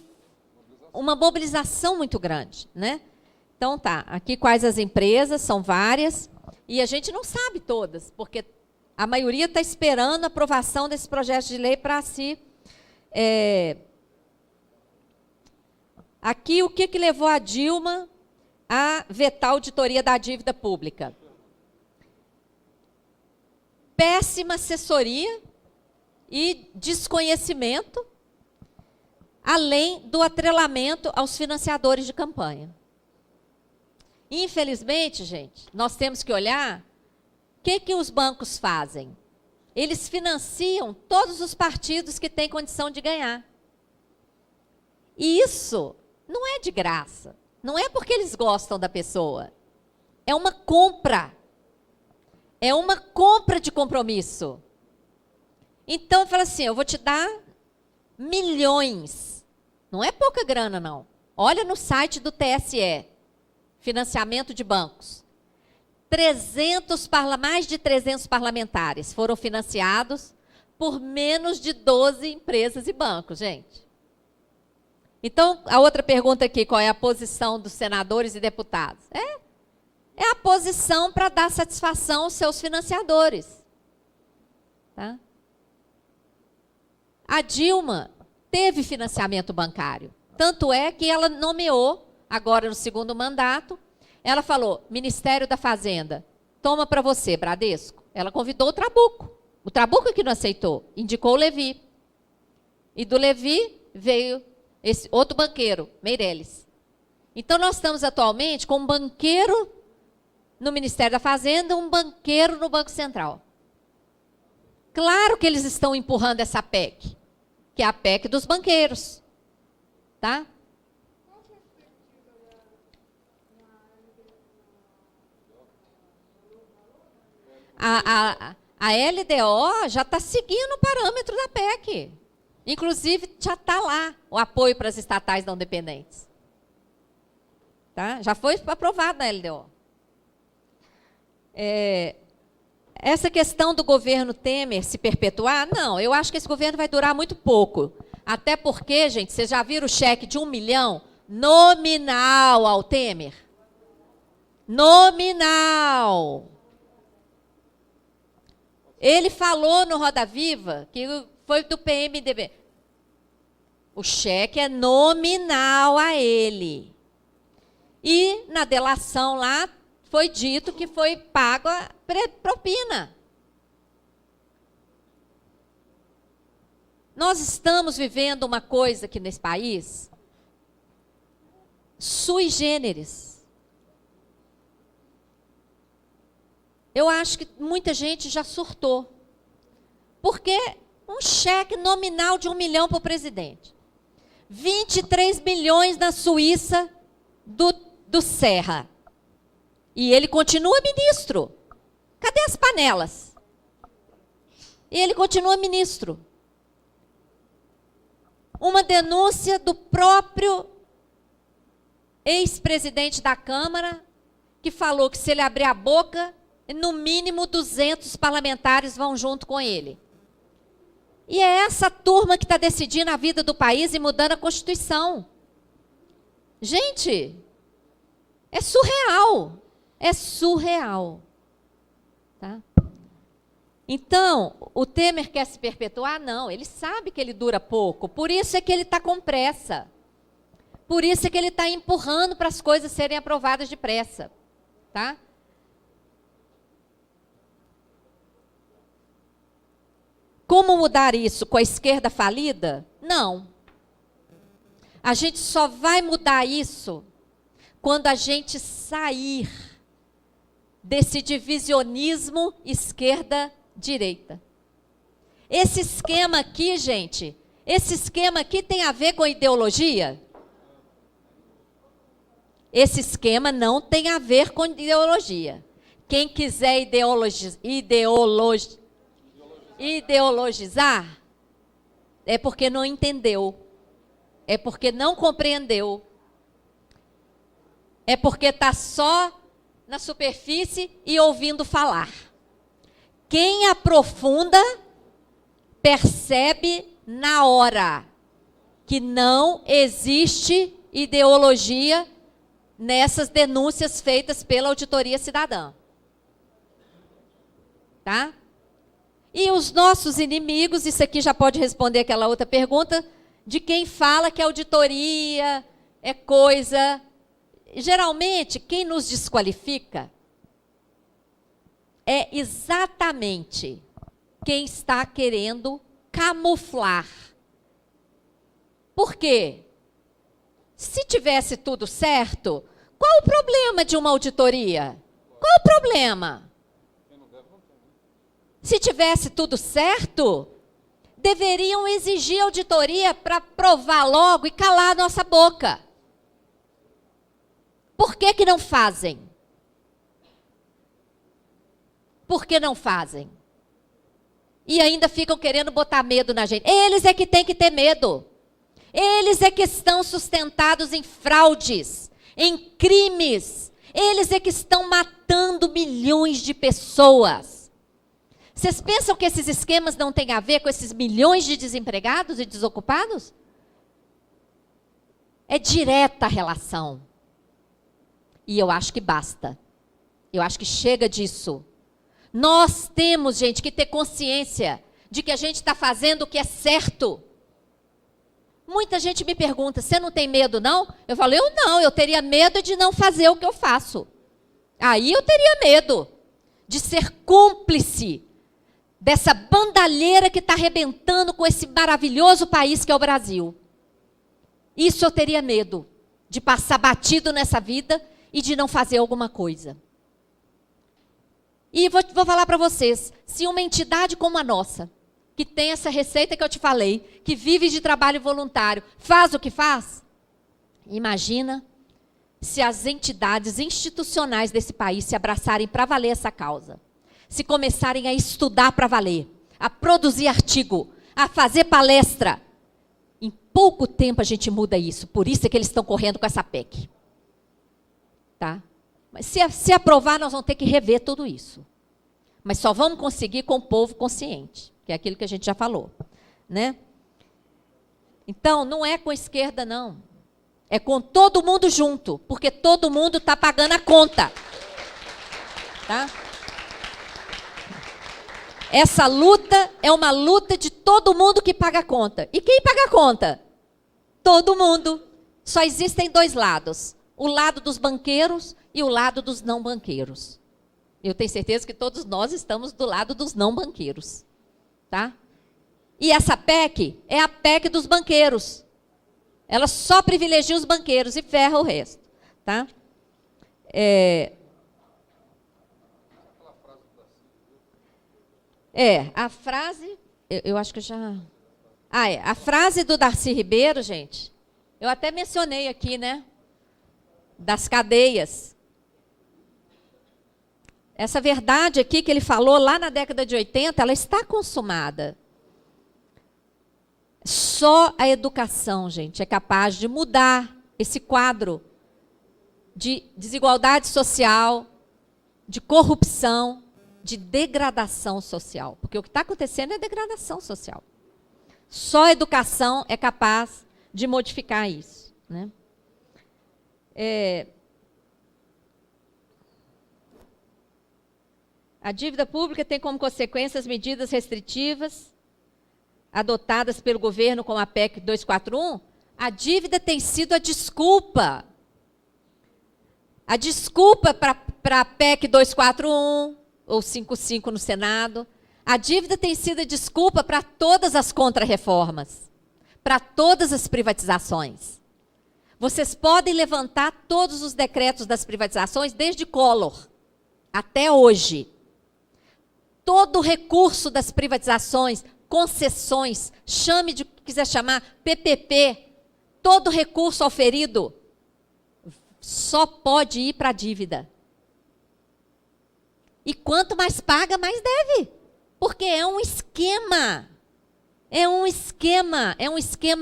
uma mobilização muito grande, né? Então tá, aqui quais as empresas, são várias, e a gente não sabe todas, porque a maioria está esperando a aprovação desse projeto de lei para se... Aqui, o que levou a Dilma a vetar a auditoria da dívida pública? Péssima assessoria e desconhecimento, além do atrelamento aos financiadores de campanha. Infelizmente, gente, nós temos que olhar o que os bancos fazem. Eles financiam todos os partidos que têm condição de ganhar. E isso não é de graça. Não é porque eles gostam da pessoa. É uma compra. É uma compra de compromisso. Então, eu falo assim, eu vou te dar milhões. Não é pouca grana, não. Olha no site do TSE, financiamento de bancos. Mais de 300 parlamentares foram financiados por menos de 12 empresas e bancos, gente. Então, a outra pergunta aqui, qual é a posição dos senadores e deputados? É a posição para dar satisfação aos seus financiadores. Tá? A Dilma teve financiamento bancário. Tanto é que ela nomeou, agora no segundo mandato, ela falou, Ministério da Fazenda, toma para você, Bradesco. Ela convidou o Trabuco. O Trabuco que não aceitou, indicou o Levi. E do Levi veio esse outro banqueiro, Meirelles. Então, nós estamos atualmente com um banqueiro no Ministério da Fazenda, um banqueiro no Banco Central. Claro que eles estão empurrando essa PEC, que é a PEC dos banqueiros. Tá? A LDO já está seguindo o parâmetro da PEC. Inclusive, já está lá o apoio para as estatais não dependentes. Tá? Já foi aprovado na LDO. Essa questão do governo Temer se perpetuar, não, eu acho que esse governo vai durar muito pouco. Até porque, gente, vocês já viram o cheque de 1 milhão nominal ao Temer? Nominal. Ele falou no Roda Viva, que foi do PMDB. O cheque é nominal a ele. E na delação lá foi dito que foi pago a propina. Nós estamos vivendo uma coisa aqui nesse país sui generis. Eu acho que muita gente já surtou. Porque um cheque nominal de 1 milhão para o presidente. 23 milhões na Suíça do Serra. E ele continua ministro. Cadê as panelas? E ele continua ministro. Uma denúncia do próprio ex-presidente da Câmara, que falou que se ele abrir a boca, no mínimo 200 parlamentares vão junto com ele. E é essa turma que está decidindo a vida do país e mudando a Constituição. Gente, é surreal. É surreal. Tá? Então, o Temer quer se perpetuar? Não, ele sabe que ele dura pouco. Por isso é que ele está com pressa. Por isso é que ele está empurrando para as coisas serem aprovadas depressa. Tá? Como mudar isso? Com a esquerda falida? Não. A gente só vai mudar isso quando a gente sair desse divisionismo esquerda-direita. Esse esquema aqui, gente, esse esquema aqui tem a ver com ideologia? Esse esquema não tem a ver com ideologia. Quem quiser ideologizar, é porque não entendeu, é porque não compreendeu, é porque está só na superfície e ouvindo falar. Quem aprofunda, percebe na hora que não existe ideologia nessas denúncias feitas pela Auditoria Cidadã. Tá? E os nossos inimigos, isso aqui já pode responder aquela outra pergunta, de quem fala que a auditoria é coisa... Geralmente, quem nos desqualifica é exatamente quem está querendo camuflar. Por quê? Se tivesse tudo certo, qual o problema de uma auditoria? Qual o problema? Se tivesse tudo certo, deveriam exigir auditoria para provar logo e calar a nossa boca. Por que que não fazem? Por que não fazem? E ainda ficam querendo botar medo na gente. Eles é que têm que ter medo. Eles é que estão sustentados em fraudes, em crimes. Eles é que estão matando milhões de pessoas. Vocês pensam que esses esquemas não têm a ver com esses milhões de desempregados e desocupados? É direta a relação. E eu acho que basta. Eu acho que chega disso. Nós temos, gente, que ter consciência de que a gente está fazendo o que é certo. Muita gente me pergunta, você não tem medo, não? Eu falo, eu não, eu teria medo de não fazer o que eu faço. Aí eu teria medo de ser cúmplice dessa bandalheira que está arrebentando com esse maravilhoso país que é o Brasil. Isso eu teria medo, de passar batido nessa vida e de não fazer alguma coisa. E vou falar para vocês, se uma entidade como a nossa, que tem essa receita que eu te falei, que vive de trabalho voluntário, faz o que faz, imagina se as entidades institucionais desse país se abraçarem para valer essa causa, se começarem a estudar para valer, a produzir artigo, a fazer palestra. Em pouco tempo a gente muda isso, por isso é que eles estão correndo com essa PEC. Tá? Mas se aprovar, nós vamos ter que rever tudo isso. Mas só vamos conseguir com o povo consciente, que é aquilo que a gente já falou. Né? Então, não é com a esquerda, não. É com todo mundo junto, porque todo mundo está pagando a conta. Tá? Essa luta é uma luta de todo mundo que paga a conta. E quem paga a conta? Todo mundo. Só existem dois lados. O lado dos banqueiros e o lado dos não banqueiros. Eu tenho certeza que todos nós estamos do lado dos não banqueiros. Tá? E essa PEC é a PEC dos banqueiros. Ela só privilegia os banqueiros e ferra o resto. Tá? A frase... Eu acho que eu já... a frase do Darcy Ribeiro, gente, eu até mencionei aqui, né? Das cadeias. Essa verdade aqui que ele falou lá na década de 80, ela está consumada. Só a educação, gente, é capaz de mudar esse quadro de desigualdade social, de corrupção, de degradação social. Porque o que está acontecendo é degradação social. Só a educação é capaz de modificar isso. Né? A dívida pública tem como consequência as medidas restritivas adotadas pelo governo com a PEC 241. A dívida tem sido a desculpa. A desculpa para a PEC 241 ou 55 no Senado. A dívida tem sido a desculpa para todas as contrarreformas, para todas as privatizações. Vocês podem levantar todos os decretos das privatizações, desde Collor até hoje. Todo o recurso das privatizações, concessões, chame de que quiser chamar, PPP, todo recurso auferido só pode ir para a dívida. E quanto mais paga, mais deve. Porque é um esquema. É um esquema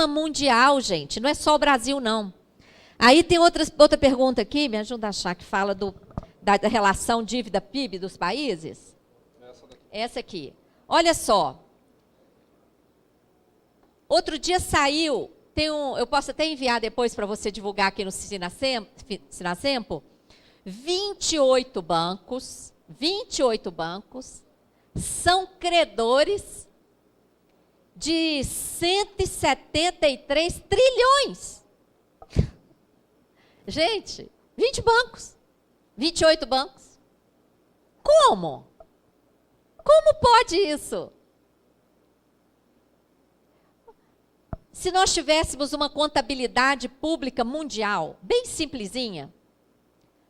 mundial, gente. Não é só o Brasil, não. Aí tem outra pergunta aqui, me ajuda a achar, que fala da relação dívida-PIB dos países. Essa aqui. Olha só. Outro dia saiu, eu posso até enviar depois para você divulgar aqui no Sinasempo, 28 bancos são credores de 173 trilhões. Gente, 20 bancos, 28 bancos. Como? Como pode isso? Se nós tivéssemos uma contabilidade pública mundial, bem simplesinha,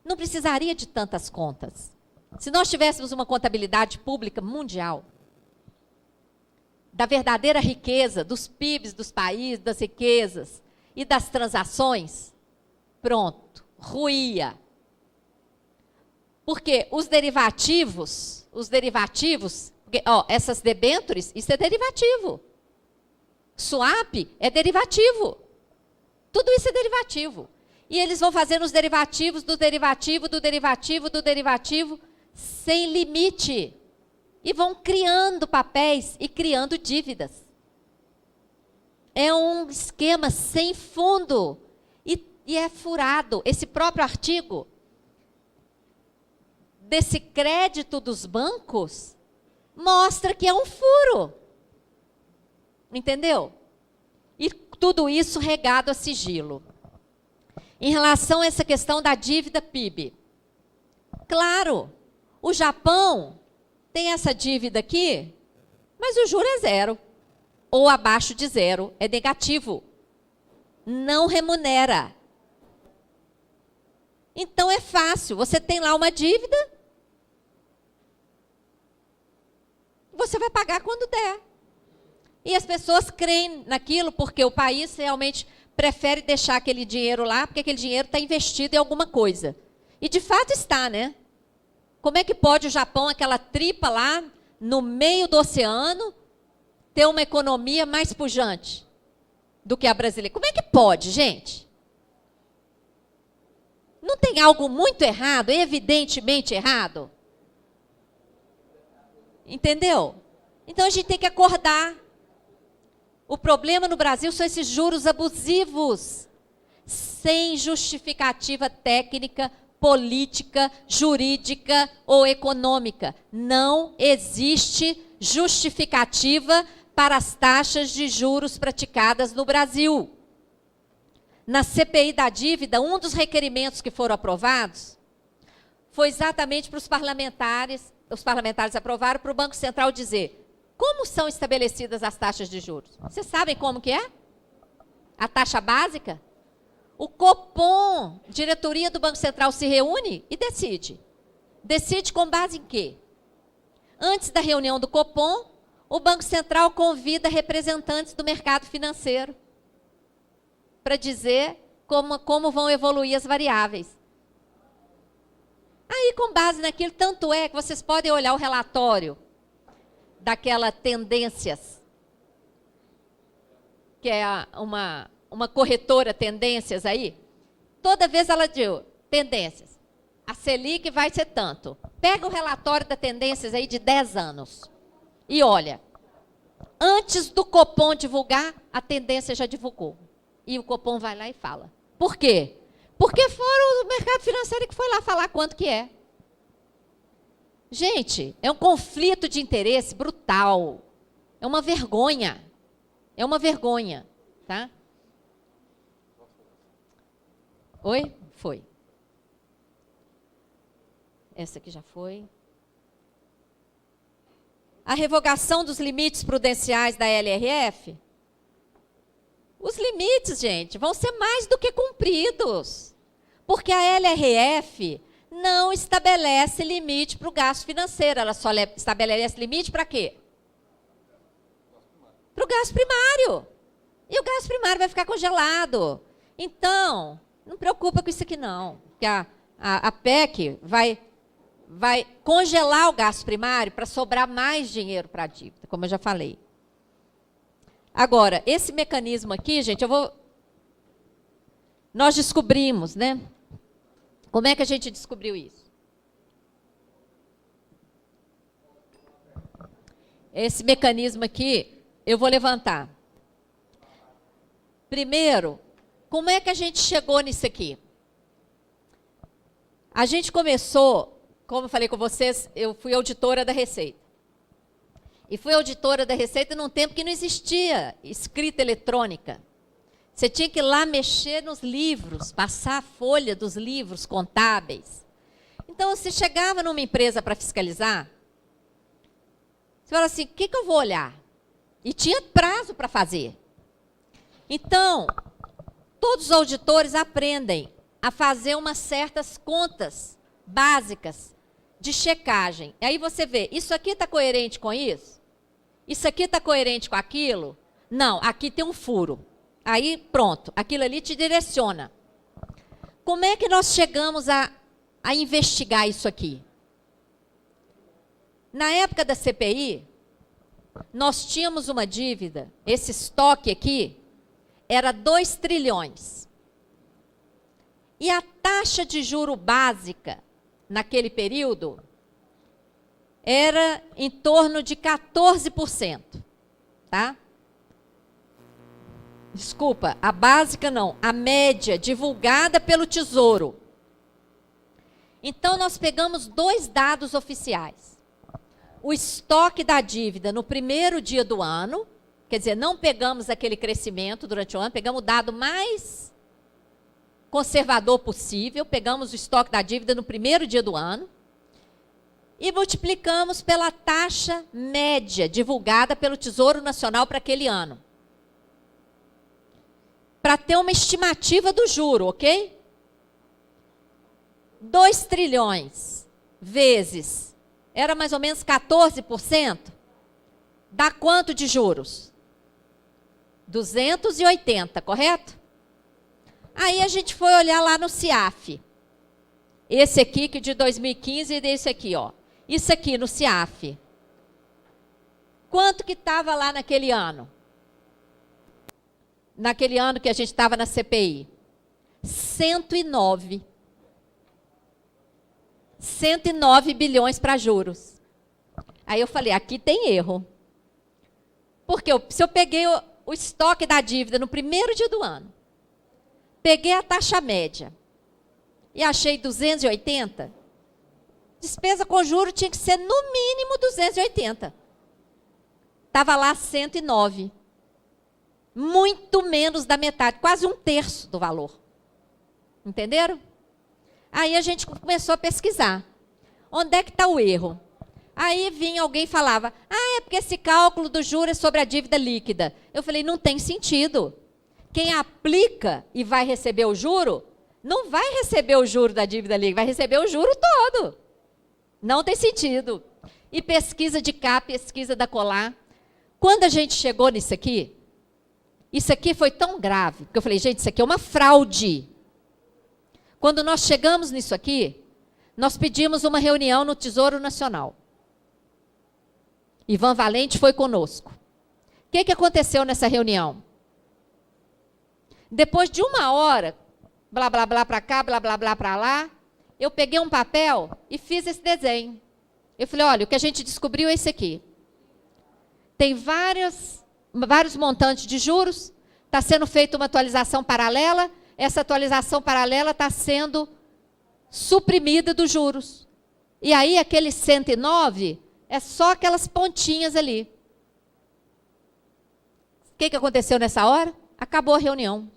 não precisaria de tantas contas. Se nós tivéssemos uma contabilidade pública mundial, da verdadeira riqueza, dos PIBs dos países, das riquezas e das transações, pronto, ruía. Porque os derivativos, porque, essas debêntures, isso é derivativo. Swap é derivativo. Tudo isso é derivativo. E eles vão fazendo os derivativos do derivativo, do derivativo, do derivativo, sem limite. E vão criando papéis e criando dívidas. É um esquema sem fundo. E é furado. Esse próprio artigo desse crédito dos bancos mostra que é um furo. Entendeu? E tudo isso regado a sigilo. Em relação a essa questão da dívida PIB. Claro, o Japão tem essa dívida aqui, mas o juro é zero. Ou abaixo de zero, é negativo. Não remunera. Então é fácil, você tem lá uma dívida, você vai pagar quando der. E as pessoas creem naquilo porque o país realmente prefere deixar aquele dinheiro lá, porque aquele dinheiro está investido em alguma coisa. E de fato está, né? Como é que pode o Japão, aquela tripa lá, no meio do oceano, ter uma economia mais pujante do que a brasileira? Como é que pode, gente? Não tem algo muito errado, evidentemente errado? Entendeu? Então a gente tem que acordar. O problema no Brasil são esses juros abusivos, sem justificativa técnica, política, jurídica ou econômica. Não existe justificativa para as taxas de juros praticadas no Brasil. na CPI da dívida, um dos requerimentos que foram aprovados foi exatamente para os parlamentares aprovaram para o Banco Central dizer como são estabelecidas as taxas de juros. Vocês sabem como que é? A taxa básica? O Copom, diretoria do Banco Central, se reúne e decide. Decide com base em quê? Antes da reunião do Copom, o Banco Central convida representantes do mercado financeiro para dizer como vão evoluir as variáveis. Aí, com base naquilo, tanto é que vocês podem olhar o relatório daquela tendências, que é uma corretora tendências aí, toda vez ela diz, tendências, a Selic vai ser tanto. Pega o relatório da tendências aí de 10 anos e olha, antes do Copom divulgar, a tendência já divulgou. E o Copom vai lá e fala. Por quê? Porque foram o mercado financeiro que foi lá falar quanto que é. Gente, é um conflito de interesse brutal. É uma vergonha. É uma vergonha, tá? Oi? Foi. Essa aqui já foi. A revogação dos limites prudenciais da LRF. Os limites, gente, vão ser mais do que cumpridos. Porque a LRF não estabelece limite para o gasto financeiro. Ela só estabelece limite para quê? Para o gasto primário. E o gasto primário vai ficar congelado. Então, não preocupa com isso aqui não. Porque a PEC vai congelar o gasto primário para sobrar mais dinheiro para a dívida, como eu já falei. Agora, esse mecanismo aqui, gente, nós descobrimos, né? Como é que a gente descobriu isso? Esse mecanismo aqui, eu vou levantar. Primeiro, como é que a gente chegou nisso aqui? A gente começou, como eu falei com vocês, eu fui auditora da Receita. E fui auditora da Receita num tempo que não existia escrita eletrônica. Você tinha que ir lá mexer nos livros, passar a folha dos livros contábeis. Então, você chegava numa empresa para fiscalizar, você fala assim, o que eu vou olhar? E tinha prazo para fazer. Então, todos os auditores aprendem a fazer umas certas contas básicas de checagem. Aí você vê, isso aqui está coerente com isso? Isso aqui está coerente com aquilo? Não, aqui tem um furo. Aí, pronto, aquilo ali te direciona. Como é que nós chegamos a investigar isso aqui? Na época da CPI, nós tínhamos uma dívida, esse estoque aqui, era 2 trilhões. E a taxa de juro básica, naquele período, era em torno de 14%, tá? Desculpa, a básica não, a média divulgada pelo Tesouro. Então, nós pegamos 2 dados oficiais. O estoque da dívida no primeiro dia do ano, quer dizer, não pegamos aquele crescimento durante o ano, pegamos o dado mais conservador possível, pegamos o estoque da dívida no primeiro dia do ano e multiplicamos pela taxa média divulgada pelo Tesouro Nacional para aquele ano. Para ter uma estimativa do juro, ok? 2 trilhões vezes, era mais ou menos 14%, dá quanto de juros? 280, correto? Aí a gente foi olhar lá no CIAF. Esse aqui que de 2015 e desse aqui, ó. Isso aqui no CIAF. Quanto que estava lá naquele ano? Naquele ano que a gente estava na CPI? 109. 109 bilhões para juros. Aí eu falei, aqui tem erro. Porque se eu peguei o estoque da dívida no primeiro dia do ano, peguei a taxa média e achei 280, despesa com juro tinha que ser no mínimo 280. Estava lá 109. Muito menos da metade, quase 1/3 do valor. Entenderam? Aí a gente começou a pesquisar. Onde é que está o erro? Aí vinha alguém e falava, é porque esse cálculo do juro é sobre a dívida líquida. Eu falei, não tem sentido. Quem aplica e vai receber o juro, não vai receber o juro da dívida líquida, vai receber o juro todo. Não tem sentido. E pesquisa de cá, pesquisa da colar. Quando a gente chegou nisso aqui, isso aqui foi tão grave, porque eu falei, gente, isso aqui é uma fraude. Quando nós chegamos nisso aqui, nós pedimos uma reunião no Tesouro Nacional. Ivan Valente foi conosco. O que aconteceu nessa reunião? Depois de 1 hora, blá, blá, blá para cá, blá, blá, blá para lá, eu peguei um papel e fiz esse desenho. Eu falei, olha, o que a gente descobriu é esse aqui. Tem vários montantes de juros, está sendo feita uma atualização paralela, essa atualização paralela está sendo suprimida dos juros. E aí, aquele 109 é só aquelas pontinhas ali. O que aconteceu nessa hora? Acabou a reunião.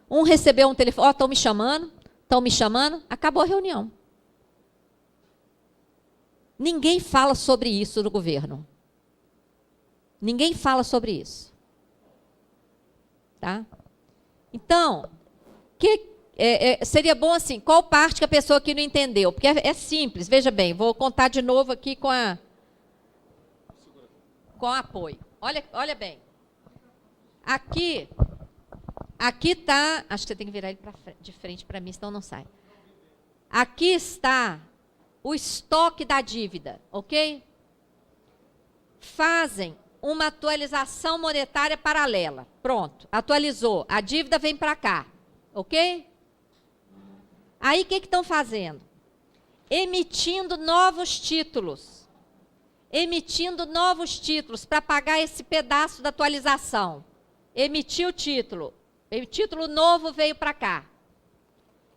Um recebeu um telefone, estão me chamando, acabou a reunião. Ninguém fala sobre isso no governo. Ninguém fala sobre isso. Tá? Então, seria bom assim, qual parte que a pessoa aqui não entendeu? Porque é simples, veja bem, vou contar de novo aqui com apoio. Olha bem. Aqui está, acho que você tem que virar ele de frente para mim, senão não sai. Aqui está o estoque da dívida, ok? Fazem uma atualização monetária paralela. Pronto, atualizou. A dívida vem para cá, ok? Aí o que estão fazendo? Emitindo novos títulos. Emitindo novos títulos para pagar esse pedaço da atualização. Emitiu o título novo veio para cá.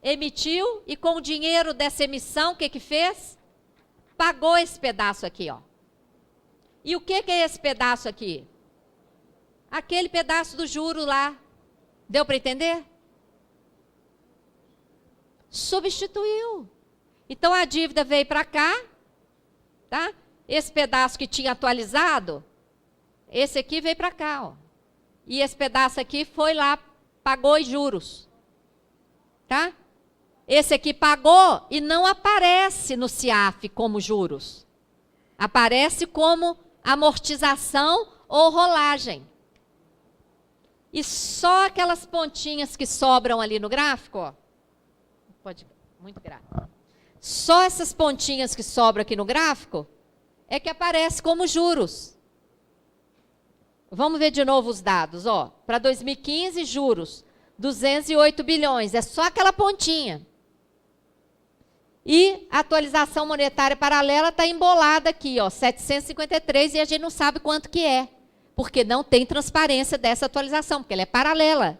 Emitiu e com o dinheiro dessa emissão, o que fez? Pagou esse pedaço aqui, ó. E o que é esse pedaço aqui? Aquele pedaço do juro lá. Deu para entender? Substituiu. Então a dívida veio para cá, tá? Esse pedaço que tinha atualizado, esse aqui veio para cá, ó. E esse pedaço aqui foi lá, pagou os juros. Tá? Esse aqui pagou e não aparece no CIAF como juros. Aparece como amortização ou rolagem. E só aquelas pontinhas que sobram ali no gráfico, ó. Pode, muito grave. Só essas pontinhas que sobram aqui no gráfico é que aparece como juros. Vamos ver de novo os dados, ó. Para 2015, juros, 208 bilhões, é só aquela pontinha. E a atualização monetária paralela está embolada aqui, ó, 753, e a gente não sabe quanto que é, porque não tem transparência dessa atualização, porque ela é paralela.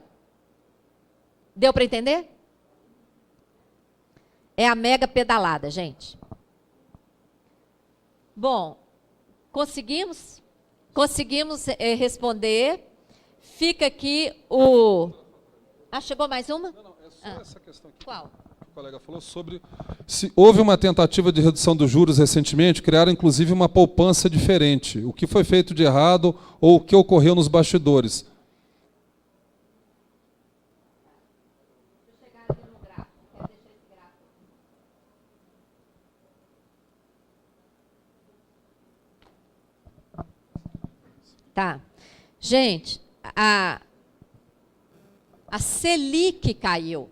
Deu para entender? É a mega pedalada, gente. Bom, conseguimos responder. Fica aqui o... chegou mais uma? Não, é só essa questão aqui. Qual? Que o colega falou sobre se houve uma tentativa de redução dos juros recentemente, criaram inclusive uma poupança diferente. O que foi feito de errado ou o que ocorreu nos bastidores? Tá. Gente, a Selic caiu.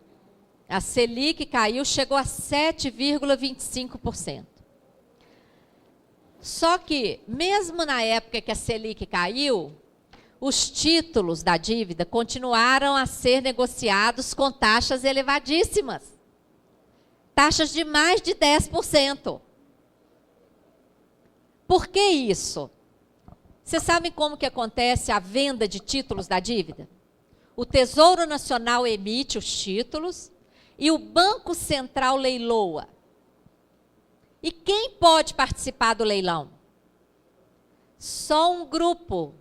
A Selic caiu, chegou a 7,25%. Só que, mesmo na época que a Selic caiu, os títulos da dívida continuaram a ser negociados com taxas elevadíssimas. Taxas de mais de 10%. Por que isso? Vocês sabem como que acontece a venda de títulos da dívida? O Tesouro Nacional emite os títulos e o Banco Central leiloa. E quem pode participar do leilão? Só um grupo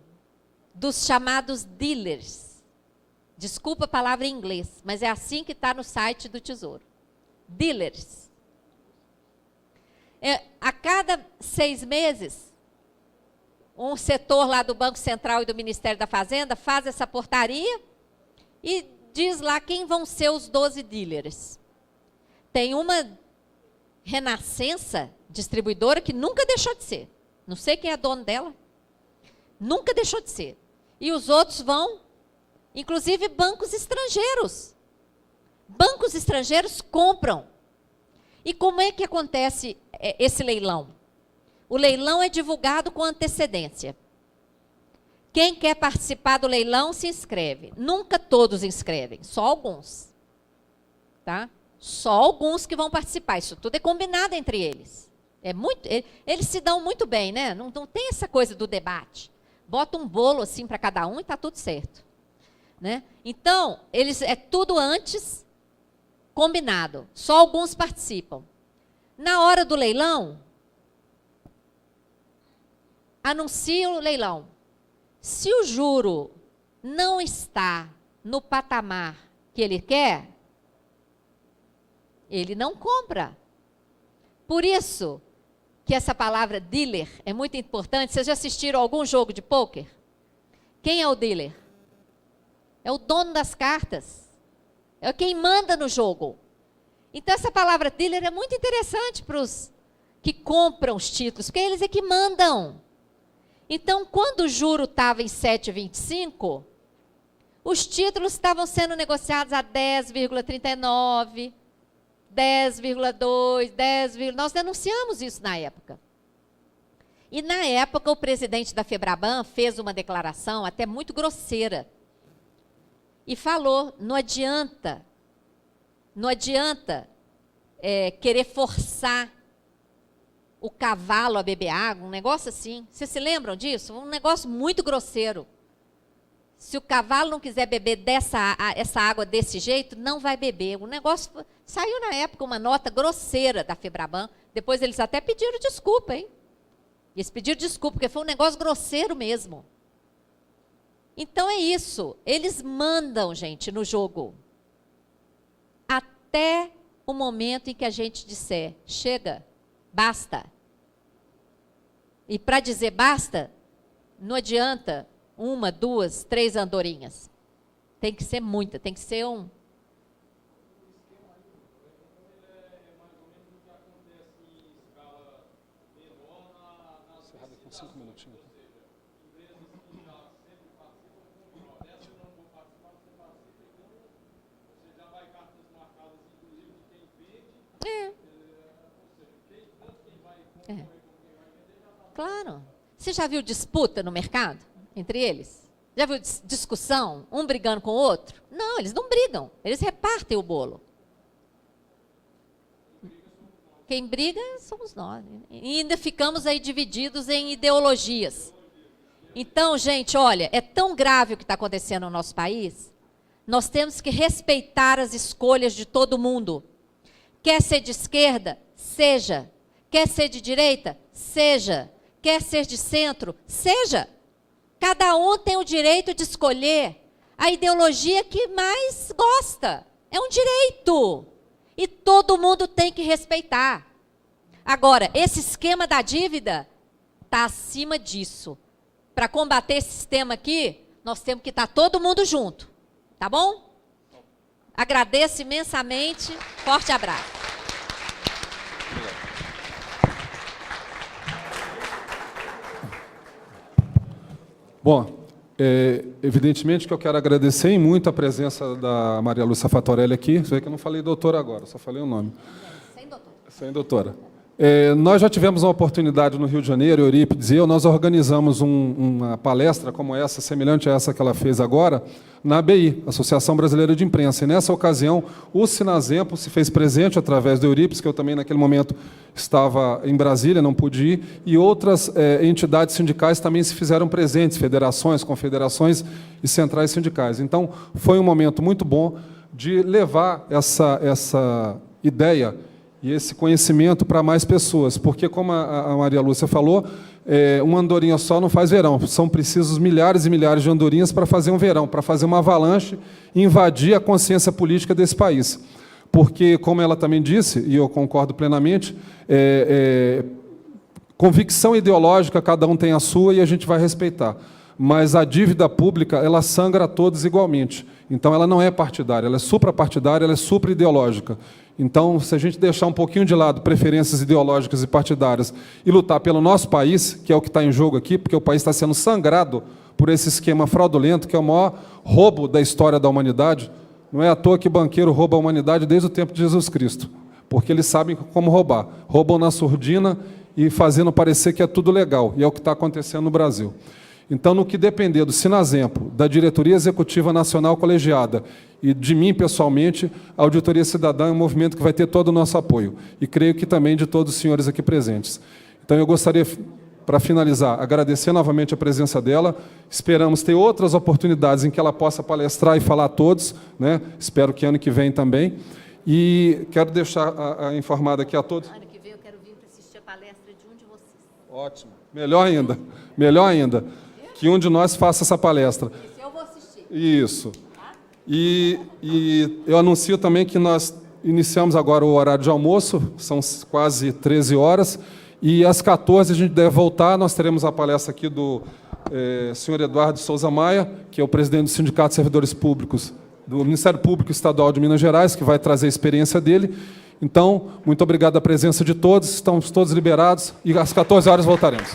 dos chamados dealers. Desculpa a palavra em inglês, mas é assim que está no site do Tesouro. Dealers. A cada 6 meses, um setor lá do Banco Central e do Ministério da Fazenda faz essa portaria e diz lá quem vão ser os 12 dealers. Tem uma Renascença distribuidora que nunca deixou de ser. Não sei quem é dono dela. Nunca deixou de ser. E os outros vão, inclusive bancos estrangeiros. Bancos estrangeiros compram. E como é que acontece esse leilão? O leilão é divulgado com antecedência. Quem quer participar do leilão se inscreve. Nunca todos inscrevem, só alguns. Tá? Só alguns que vão participar. Isso tudo é combinado entre eles. Eles se dão muito bem, né? Não tem essa coisa do debate. Bota um bolo assim para cada um e está tudo certo. Né? Então, é tudo antes combinado. Só alguns participam. Na hora do leilão, anuncia o leilão. Se o juro não está no patamar que ele quer, ele não compra. Por isso que essa palavra dealer é muito importante. Vocês já assistiram a algum jogo de pôquer? Quem é o dealer? É o dono das cartas. É quem manda no jogo. Então essa palavra dealer é muito interessante para os que compram os títulos, porque eles é que mandam. Então, quando o juro estava em 7,25, os títulos estavam sendo negociados a 10,39, 10,2, 10, nós denunciamos isso na época. E na época o presidente da Febraban fez uma declaração até muito grosseira. E falou, não adianta querer forçar o cavalo a beber água, um negócio assim. Vocês se lembram disso? Um negócio muito grosseiro. Se o cavalo não quiser beber essa água desse jeito, não vai beber. O negócio saiu na época uma nota grosseira da Febraban. Depois eles até pediram desculpa, hein? Eles pediram desculpa, porque foi um negócio grosseiro mesmo. Então é isso. Eles mandam, gente, no jogo. Até o momento em que a gente disser, chega, basta. E para dizer basta, não adianta 1, 2, 3 andorinhas. Tem que ser muita, tem que ser um... Com 5 minutinhos. Claro. Você já viu disputa no mercado entre eles? Já viu discussão? Um brigando com o outro? Não, eles não brigam. Eles repartem o bolo. Quem briga somos nós. E ainda ficamos aí divididos em ideologias. Então, gente, olha, é tão grave o que está acontecendo no nosso país. Nós temos que respeitar as escolhas de todo mundo. Quer ser de esquerda? Seja. Quer ser de direita? Seja. Quer ser de centro? Seja. Cada um tem o direito de escolher a ideologia que mais gosta. É um direito. E todo mundo tem que respeitar. Agora, esse esquema da dívida está acima disso. Para combater esse sistema aqui, nós temos que estar todo mundo junto. Tá bom? Agradeço imensamente. Forte abraço. Bom, evidentemente que eu quero agradecer muito a presença da Maria Lúcia Fatorelli aqui. Você vê que eu não falei doutora agora, só falei o nome. Sem doutora. Nós já tivemos uma oportunidade no Rio de Janeiro, Eurípides e eu, nós organizamos uma palestra como essa, semelhante a essa que ela fez agora, na ABI, Associação Brasileira de Imprensa. E nessa ocasião, o Sinazempo se fez presente através do Eurípides, que eu também naquele momento estava em Brasília, não pude ir, e outras entidades sindicais também se fizeram presentes, federações, confederações e centrais sindicais. Então, foi um momento muito bom de levar essa ideia e esse conhecimento para mais pessoas, porque, como a Maria Lúcia falou, uma andorinha só não faz verão, são precisos milhares e milhares de andorinhas para fazer um verão, para fazer uma avalanche e invadir a consciência política desse país. Porque, como ela também disse, e eu concordo plenamente, convicção ideológica, cada um tem a sua e a gente vai respeitar. Mas a dívida pública, ela sangra a todos igualmente. Então, ela não é partidária, ela é suprapartidária, ela é supra-ideológica. Então, se a gente deixar um pouquinho de lado preferências ideológicas e partidárias e lutar pelo nosso país, que é o que está em jogo aqui, porque o país está sendo sangrado por esse esquema fraudulento, que é o maior roubo da história da humanidade. Não é à toa que banqueiro rouba a humanidade desde o tempo de Jesus Cristo, porque eles sabem como roubar. Roubam na surdina e fazendo parecer que é tudo legal, e é o que está acontecendo no Brasil. Então, no que depender do Sinazempo, da Diretoria Executiva Nacional Colegiada e de mim, pessoalmente, a Auditoria Cidadã é um movimento que vai ter todo o nosso apoio, e creio que também de todos os senhores aqui presentes. Então, eu gostaria, para finalizar, agradecer novamente a presença dela. Esperamos ter outras oportunidades em que ela possa palestrar e falar a todos, né? Espero que ano que vem também. E quero deixar informado aqui a todos. Ano que vem eu quero vir para assistir a palestra de um de vocês. Ótimo. Melhor ainda. Melhor ainda. Que um de nós faça essa palestra. Esse eu vou assistir. Isso. E eu anuncio também que nós iniciamos agora o horário de almoço, são quase 13 horas, e às 14 a gente deve voltar, nós teremos a palestra aqui do senhor Eduardo Souza Maia, que é o presidente do Sindicato de Servidores Públicos, do Ministério Público Estadual de Minas Gerais, que vai trazer a experiência dele. Então, muito obrigado a presença de todos, estamos todos liberados, e às 14 horas voltaremos.